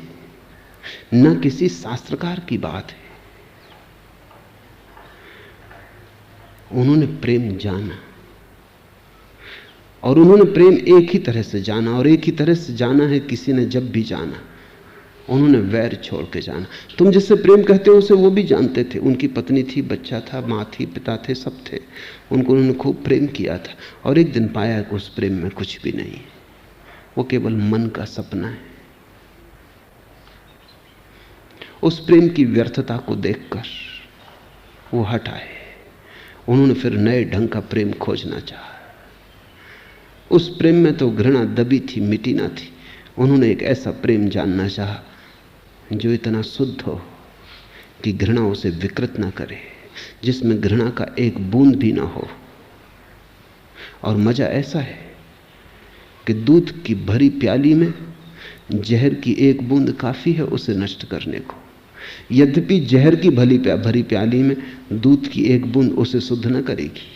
न किसी शास्त्रकार की बात है। उन्होंने प्रेम जाना, और उन्होंने प्रेम एक ही तरह से जाना, और एक ही तरह से जाना है किसी ने जब भी जाना। उन्होंने वैर छोड़ के जाना। तुम जिससे प्रेम कहते हो उसे वो भी जानते थे, उनकी पत्नी थी, बच्चा था, माँ थी, पिता थे, सब थे। उनको उन्होंने खूब प्रेम किया था, और एक दिन पाया कि उस प्रेम में कुछ भी नहीं, वो केवल मन का सपना है। उस प्रेम की व्यर्थता को देखकर वो हट आए। उन्होंने फिर नए ढंग का प्रेम खोजना चाहा। उस प्रेम में तो घृणा दबी थी, मिटी ना थी। उन्होंने एक ऐसा प्रेम जानना चाहा जो इतना शुद्ध हो कि घृणा उसे विकृत ना करे, जिसमें घृणा का एक बूंद भी ना हो। और मजा ऐसा है कि दूध की भरी प्याली में जहर की एक बूंद काफी है उसे नष्ट करने को। यद्यपि जहर की भरी प्याली में दूध की एक बूंद उसे शुद्ध न करेगी।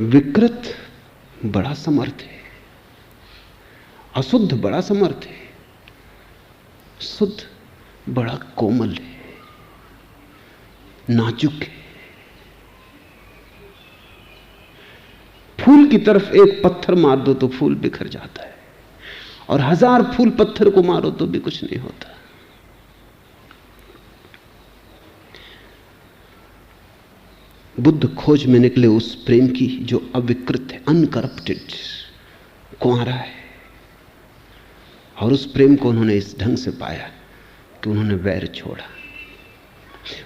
विकृत बड़ा समर्थ है, अशुद्ध बड़ा समर्थ है, शुद्ध बड़ा कोमल है, नाजुक है। फूल की तरफ एक पत्थर मार दो तो फूल बिखर जाता है, और 1000 फूल पत्थर को मारो तो भी कुछ नहीं होता। बुद्ध खोज में निकले उस प्रेम की जो अविकृत है, अनकरप्टेड, कुंवारा है। और उस प्रेम को उन्होंने इस ढंग से पाया कि उन्होंने वैर छोड़ा।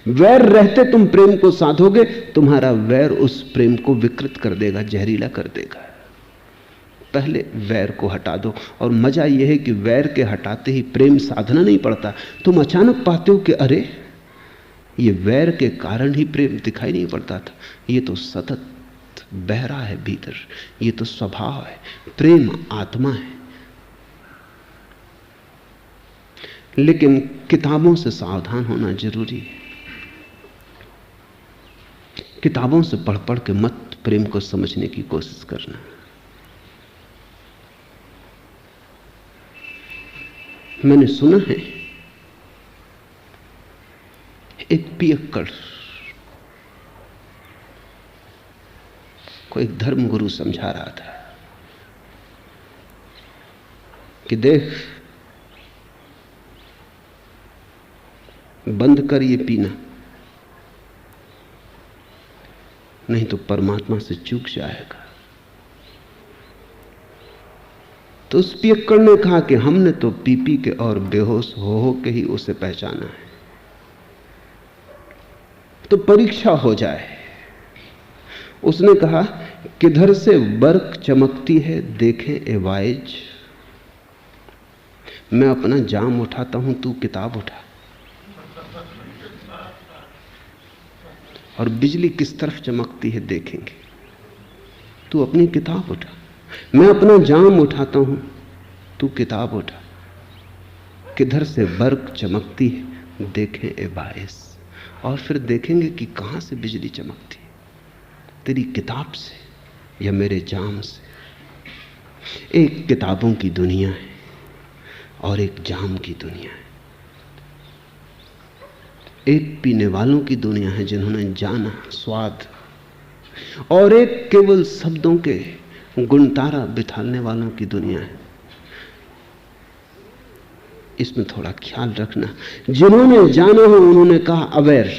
वैर रहते तुम प्रेम को साधोगे, तुम्हारा वैर उस प्रेम को विकृत कर देगा, जहरीला कर देगा। पहले वैर को हटा दो। और मजा यह है कि वैर के हटाते ही प्रेम साधना नहीं पड़ता। तुम अचानक पाते हो कि अरे ये वैर के कारण ही प्रेम दिखाई नहीं पड़ता था, ये तो सतत बह रहा है भीतर, ये तो स्वभाव है, प्रेम आत्मा है। लेकिन किताबों से सावधान होना जरूरी है। किताबों से पढ़ पढ़ के मत प्रेम को समझने की कोशिश करना। मैंने सुना है एक पियक्कड़ को एक धर्म गुरु समझा रहा था कि देख, बंद कर ये पीना, नहीं तो परमात्मा से चूक जाएगा। तो उस पियक्कड़ ने कहा कि हमने तो पी पी के और बेहोश हो के ही उसे पहचाना है, तो परीक्षा हो जाए। उसने कहा, किधर से बर्क चमकती है देखें ए वाइज, मैं अपना जाम उठाता हूं, तू किताब उठा। और बिजली किस तरफ चमकती है देखेंगे, तू अपनी किताब उठा। मैं अपना जाम उठाता हूं, तू किताब उठा। किधर से बर्क चमकती है देखें ए बाइस, और फिर देखेंगे कि कहां से बिजली चमकती है, तेरी किताब से या मेरे जाम से। एक किताबों की दुनिया है और एक जाम की दुनिया है। एक पीने वालों की दुनिया है जिन्होंने जाना स्वाद, और एक केवल शब्दों के गुणतारा बिठाने वालों की दुनिया है। इसमें थोड़ा ख्याल रखना। जिन्होंने जाना हो उन्होंने कहा अवेयर,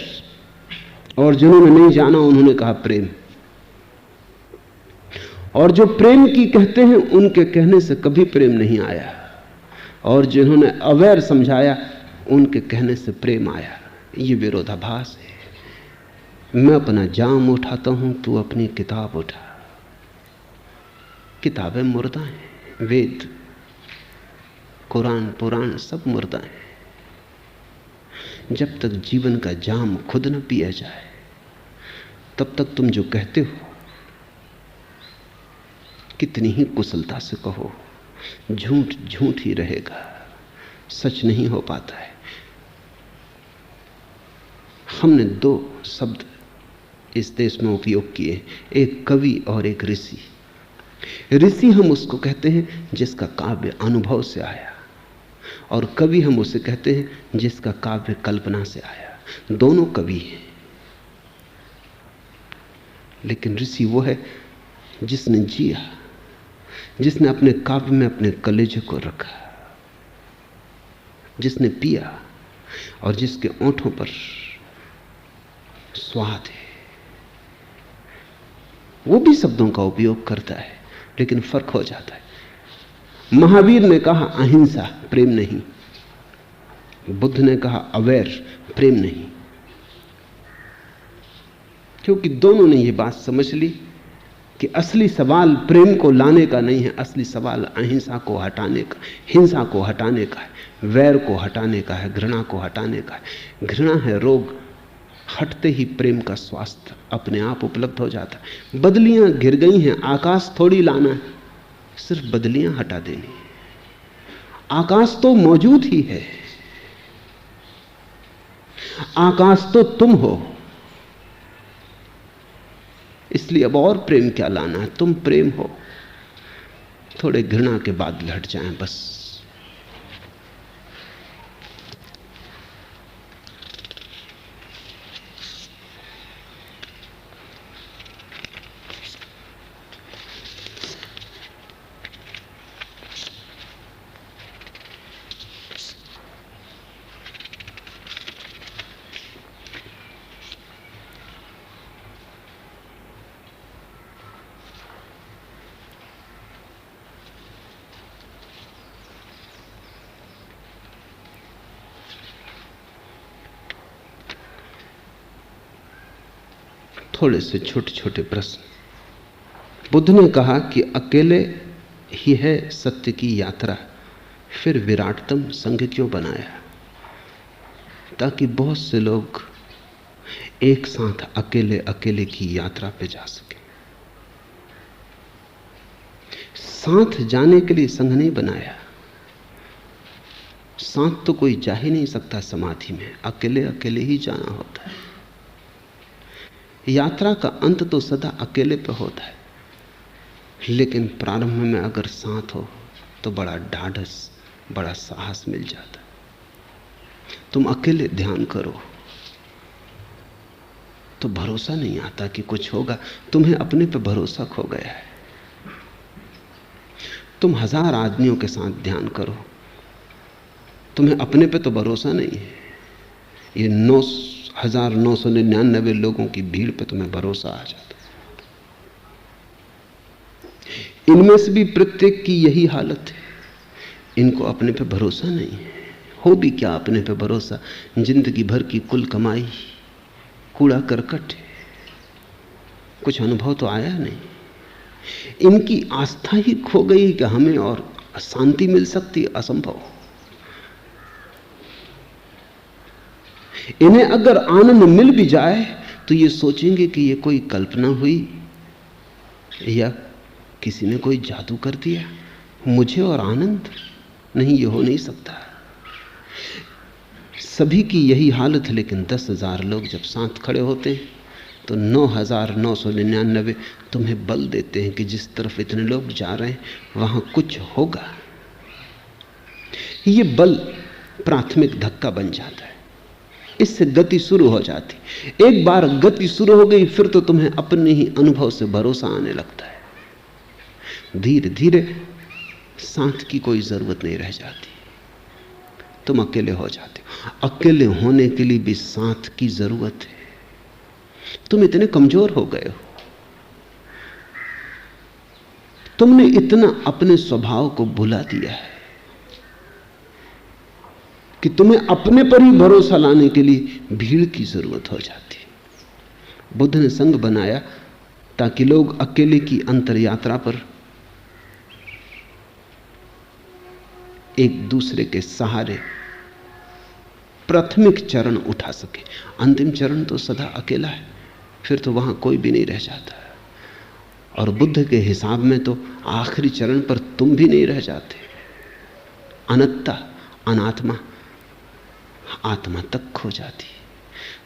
और जिन्होंने नहीं जाना उन्होंने कहा प्रेम। और जो प्रेम की कहते हैं उनके कहने से कभी प्रेम नहीं आया, और जिन्होंने अवेयर समझाया उनके कहने से प्रेम आया। ये विरोधाभास है। मैं अपना जाम उठाता हूं, तू अपनी किताब उठा। किताबें मुर्दा हैं, वेद कुरान पुराण सब मुर्दा हैं। जब तक जीवन का जाम खुद न पिया जाए तब तक तुम जो कहते हो कितनी ही कुशलता से कहो, झूठ झूठ ही रहेगा, सच नहीं हो पाता है। हमने 2 शब्द इस देश में उपयोग किए, एक कवि और एक ऋषि। ऋषि हम उसको कहते हैं जिसका काव्य अनुभव से आया, और कवि हम उसे कहते हैं जिसका काव्य कल्पना से आया। दोनों कवि हैं, लेकिन ऋषि वो है जिसने जिया, जिसने अपने काव्य में अपने कलेजे को रखा, जिसने पिया और जिसके ओंठों पर स्वाद है। वो भी शब्दों का उपयोग करता है, लेकिन फर्क हो जाता है। महावीर ने कहा अहिंसा, प्रेम नहीं। बुद्ध ने कहा अवेयर, प्रेम नहीं। क्योंकि दोनों ने ये बात समझ ली कि असली सवाल प्रेम को लाने का नहीं है, असली सवाल अहिंसा को हटाने का, हिंसा को हटाने का है, वैर को हटाने का है, घृणा को हटाने का है। घृणा है रोग, हटते ही प्रेम का स्वास्थ्य अपने आप उपलब्ध हो जाता है। बदलियां गिर गई हैं, आकाश थोड़ी लाना है, सिर्फ बदलियां हटा देनी। आकाश तो मौजूद ही है, आकाश तो तुम हो। इसलिए अब और प्रेम क्या लाना है, तुम प्रेम हो। थोड़े घृणा के बादल हट जाएं बस। थोड़े से छोटे छोटे प्रश्न। बुद्ध ने कहा कि अकेले ही है सत्य की यात्रा, फिर विराटतम संघ क्यों बनाया? ताकि बहुत से लोग एक साथ अकेले अकेले की यात्रा पे जा सके। साथ जाने के लिए संघ नहीं बनाया। साथ तो कोई जा ही नहीं सकता समाधि में, अकेले अकेले ही जाना होता है। यात्रा का अंत तो सदा अकेले पे होता है, लेकिन प्रारंभ में अगर साथ हो तो बड़ा ढाढ़स, बड़ा साहस मिल जाता है। तुम अकेले ध्यान करो तो भरोसा नहीं आता कि कुछ होगा, तुम्हें अपने पे भरोसा खो गया है। तुम 1000 आदमियों के साथ ध्यान करो, तुम्हें अपने पे तो भरोसा नहीं है। ये 9,999 लोगों की भीड़ पे तुम्हें भरोसा आ जाता। इनमें से भी प्रत्येक की यही हालत है, इनको अपने पे भरोसा नहीं है। हो भी क्या अपने पे भरोसा, जिंदगी भर की कुल कमाई कूड़ा करकट है, कुछ अनुभव तो आया नहीं। इनकी आस्था ही खो गई कि हमें और शांति मिल सकती, असंभव। इन्हें अगर आनंद मिल भी जाए तो ये सोचेंगे कि ये कोई कल्पना हुई या किसी ने कोई जादू कर दिया, मुझे और आनंद नहीं, ये हो नहीं सकता। सभी की यही हालत है, लेकिन 10,000 लोग जब साथ खड़े होते हैं तो 9,999 तुम्हें बल देते हैं कि जिस तरफ इतने लोग जा रहे हैं वहां कुछ होगा। ये बल प्राथमिक धक्का बन जाता है, इससे गति शुरू हो जाती। एक बार गति शुरू हो गई फिर तो तुम्हें अपने ही अनुभव से भरोसा आने लगता है। धीरे धीरे साथ की कोई जरूरत नहीं रह जाती, तुम अकेले हो जाते हो। अकेले होने के लिए भी साथ की जरूरत है। तुम इतने कमजोर हो गए हो, तुमने इतना अपने स्वभाव को भुला दिया है कि तुम्हें अपने पर ही भरोसा लाने के लिए भीड़ की जरूरत हो जाती है। बुद्ध ने संघ बनाया ताकि लोग अकेले की अंतर यात्रा पर एक दूसरे के सहारे प्राथमिक चरण उठा सके। अंतिम चरण तो सदा अकेला है, फिर तो वहां कोई भी नहीं रह जाता। और बुद्ध के हिसाब में तो आखिरी चरण पर तुम भी नहीं रह जाते। अनत्ता, अनात्मा, आत्मा तक खो जाती।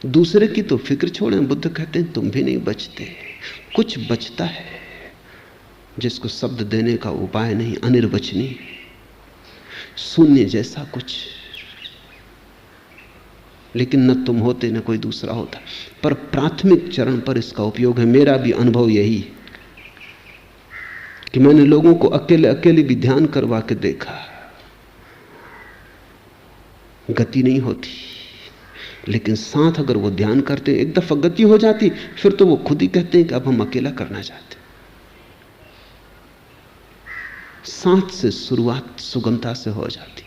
दूसरे की तो फिक्र छोड़ें, बुद्ध कहते हैं तुम भी नहीं बचते। कुछ बचता है जिसको शब्द देने का उपाय नहीं, अनिर्वचनीय, शून्य जैसा कुछ। लेकिन न तुम होते न कोई दूसरा होता। पर प्राथमिक चरण पर इसका उपयोग है। मेरा भी अनुभव यही है कि मैंने लोगों को अकेले अकेले भी ध्यान करवा के देखा, गति नहीं होती। लेकिन साथ अगर वो ध्यान करते, एक दफा गति हो जाती, फिर तो वो खुद ही कहते हैं कि अब हम अकेला करना चाहते। साथ से शुरुआत सुगमता से हो जाती।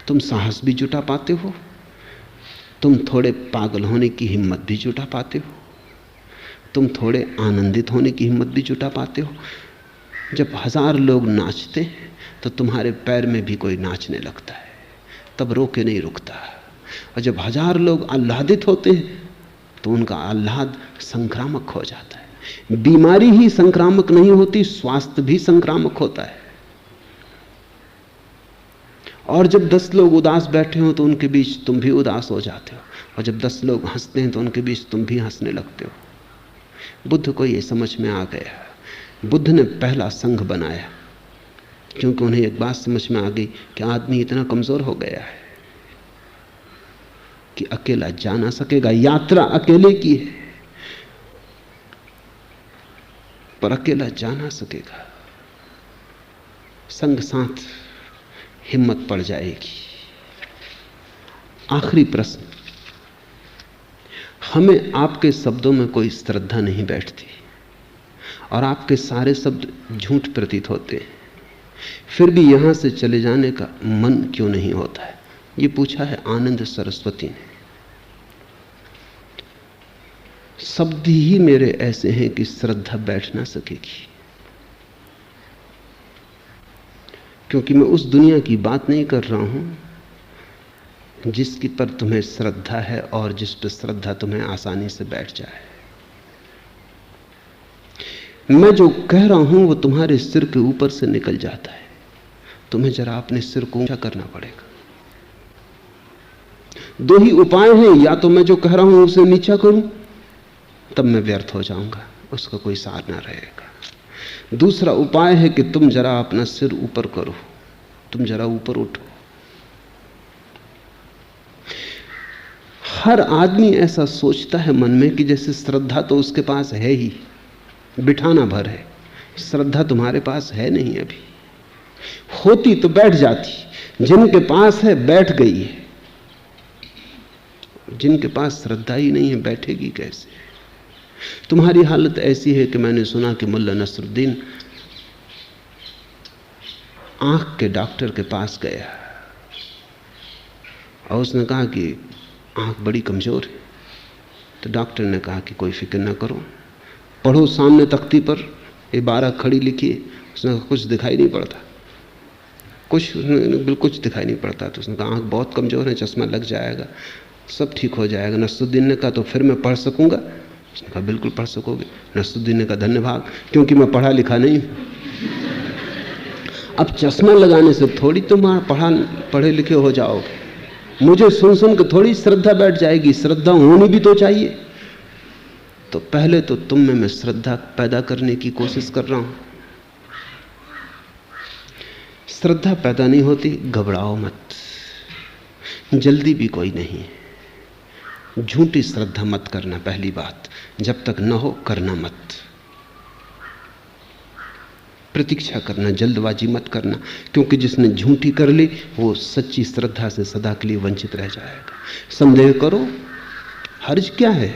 तुम साहस भी जुटा पाते हो, तुम थोड़े पागल होने की हिम्मत भी जुटा पाते हो, तुम थोड़े आनंदित होने की हिम्मत भी जुटा पाते हो? जब 1000 लोग नाचते हैं तो तुम्हारे पैर में भी कोई नाचने लगता है, तब रोके नहीं रुकता। और जब 1000 लोग आह्लादित होते हैं तो उनका आह्लाद संक्रामक हो जाता है। बीमारी ही संक्रामक नहीं होती, स्वास्थ्य भी संक्रामक होता है। और जब 10 लोग उदास बैठे हो तो उनके बीच तुम भी उदास हो जाते हो, और जब 10 लोग हंसते हैं तो उनके बीच तुम भी हंसने लगते हो। बुद्ध को यह समझ में आ गया। बुद्ध ने पहला संघ बनाया क्योंकि उन्हें एक बात समझ में आ गई कि आदमी इतना कमजोर हो गया है कि अकेला जा ना सकेगा। यात्रा अकेले की है पर अकेला जा ना सकेगा, संग साथ हिम्मत पड़ जाएगी। आखिरी प्रश्न, हमें आपके शब्दों में कोई श्रद्धा नहीं बैठती और आपके सारे शब्द झूठ प्रतीत होते हैं, फिर भी यहां से चले जाने का मन क्यों नहीं होता है? ये पूछा है आनंद सरस्वती ने। शब्द ही मेरे ऐसे हैं कि श्रद्धा बैठ ना सकेगी, क्योंकि मैं उस दुनिया की बात नहीं कर रहा हूं जिसकी पर तुम्हें श्रद्धा है और जिस पर श्रद्धा तुम्हें आसानी से बैठ जाए। मैं जो कह रहा हूं वो तुम्हारे सिर के ऊपर से निकल जाता है, तुम्हें जरा अपने सिर को ऊंचा करना पड़ेगा। दो ही उपाय हैं, या तो मैं जो कह रहा हूं उसे नीचा करूं, तब मैं व्यर्थ हो जाऊंगा, उसका कोई सार ना रहेगा। दूसरा उपाय है कि तुम जरा अपना सिर ऊपर करो, तुम जरा ऊपर उठो। हर आदमी ऐसा सोचता है मन में कि जैसे श्रद्धा तो उसके पास है ही, बिठाना भर है। श्रद्धा तुम्हारे पास है नहीं, अभी होती तो बैठ जाती। जिनके पास है बैठ गई है, जिनके पास श्रद्धा ही नहीं है बैठेगी कैसे? तुम्हारी हालत ऐसी है कि मैंने सुना कि मुल्ला नसरुद्दीन आंख के डॉक्टर के पास गया और उसने कहा कि आंख बड़ी कमजोर है। तो डॉक्टर ने कहा कि कोई फिक्र ना करो, पढ़ो सामने तख्ती पर इबारत खड़ी लिखी है। उसने कहा कुछ दिखाई नहीं पड़ता, कुछ दिखाई नहीं पड़ता। तो उसने कहा आंख बहुत कमजोर है, चश्मा लग जाएगा, सब ठीक हो जाएगा। नसरुद्दीन ने कहा तो फिर मैं पढ़ सकूंगा? उसने कहा बिल्कुल पढ़ सकोगे। नसरुद्दीन ने कहा धन्यवाद, क्योंकि मैं पढ़ा लिखा नहीं। अब चश्मा लगाने से थोड़ी तुम पढ़े लिखे हो जाओगे, मुझे सुन के थोड़ी श्रद्धा बैठ जाएगी। श्रद्धा होनी भी तो चाहिए। तो पहले तो तुम में मैं श्रद्धा पैदा करने की कोशिश कर रहा हूं। श्रद्धा पैदा नहीं होती, घबराओ मत, जल्दी भी कोई नहीं है। झूठी श्रद्धा मत करना, पहली बात। जब तक न हो करना मत, प्रतीक्षा करना, जल्दबाजी मत करना, क्योंकि जिसने झूठी कर ली वो सच्ची श्रद्धा से सदा के लिए वंचित रह जाएगा। संदेह करो, हर्ज क्या है?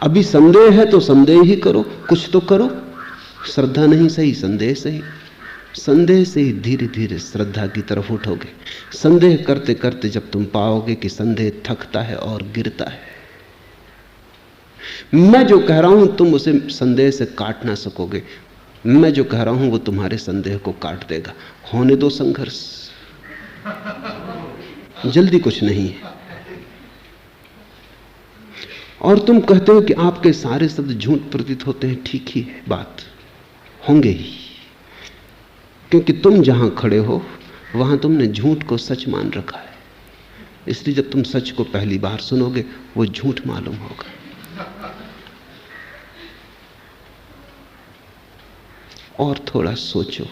अभी संदेह है तो संदेह ही करो, कुछ तो करो। श्रद्धा नहीं सही, संदेह सही। संदेह से ही धीरे धीरे श्रद्धा की तरफ उठोगे। संदेह करते करते जब तुम पाओगे कि संदेह थकता है और गिरता है, मैं जो कह रहा हूं तुम उसे संदेह से काट ना सकोगे। मैं जो कह रहा हूं वो तुम्हारे संदेह को काट देगा। होने दो संघर्ष, जल्दी कुछ नहीं है। और तुम कहते हो कि आपके सारे शब्द झूठ प्रतीत होते हैं, ठीक ही है, बात होंगे ही, क्योंकि तुम जहां खड़े हो वहां तुमने झूठ को सच मान रखा है। इसलिए जब तुम सच को पहली बार सुनोगे वो झूठ मालूम होगा। और थोड़ा सोचो,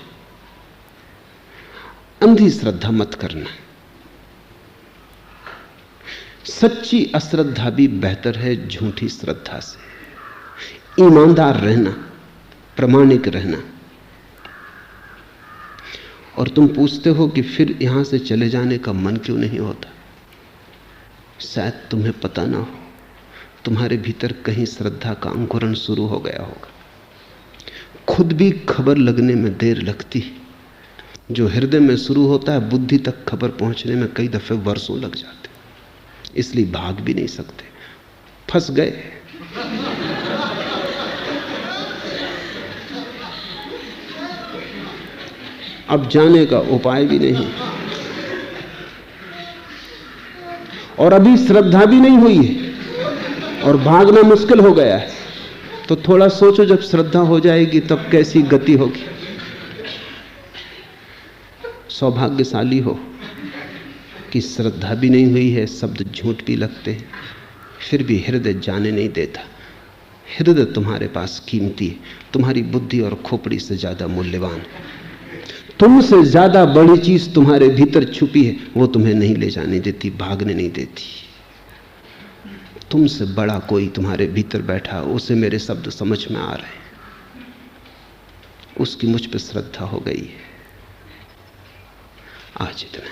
अंधी श्रद्धा मत करना। सच्ची अश्रद्धा भी बेहतर है झूठी श्रद्धा से। ईमानदार रहना, प्रामाणिक रहना। और तुम पूछते हो कि फिर यहां से चले जाने का मन क्यों नहीं होता? शायद तुम्हें पता ना हो, तुम्हारे भीतर कहीं श्रद्धा का अंकुरण शुरू हो गया होगा। खुद भी खबर लगने में देर लगती है। जो हृदय में शुरू होता है बुद्धि तक खबर पहुंचने में कई दफे वर्षों लग जाते, इसलिए भाग भी नहीं सकते। फंस गए, अब जाने का उपाय भी नहीं, और अभी श्रद्धा भी नहीं हुई है, और भागना मुश्किल हो गया है। तो थोड़ा सोचो, जब श्रद्धा हो जाएगी तब कैसी गति होगी। सौभाग्यशाली हो कि श्रद्धा भी नहीं हुई है, शब्द झूठ भी लगते हैं, फिर भी हृदय जाने नहीं देता। हृदय तुम्हारे पास कीमती है, तुम्हारी बुद्धि और खोपड़ी से ज्यादा मूल्यवान है। तुमसे ज्यादा बड़ी चीज तुम्हारे भीतर छुपी है, वो तुम्हें नहीं ले जाने देती, भागने नहीं देती। तुमसे बड़ा कोई तुम्हारे भीतर बैठा, उसे मेरे शब्द समझ में आ रहे हैं, उसकी मुझ पर श्रद्धा हो गई है। आज इतना।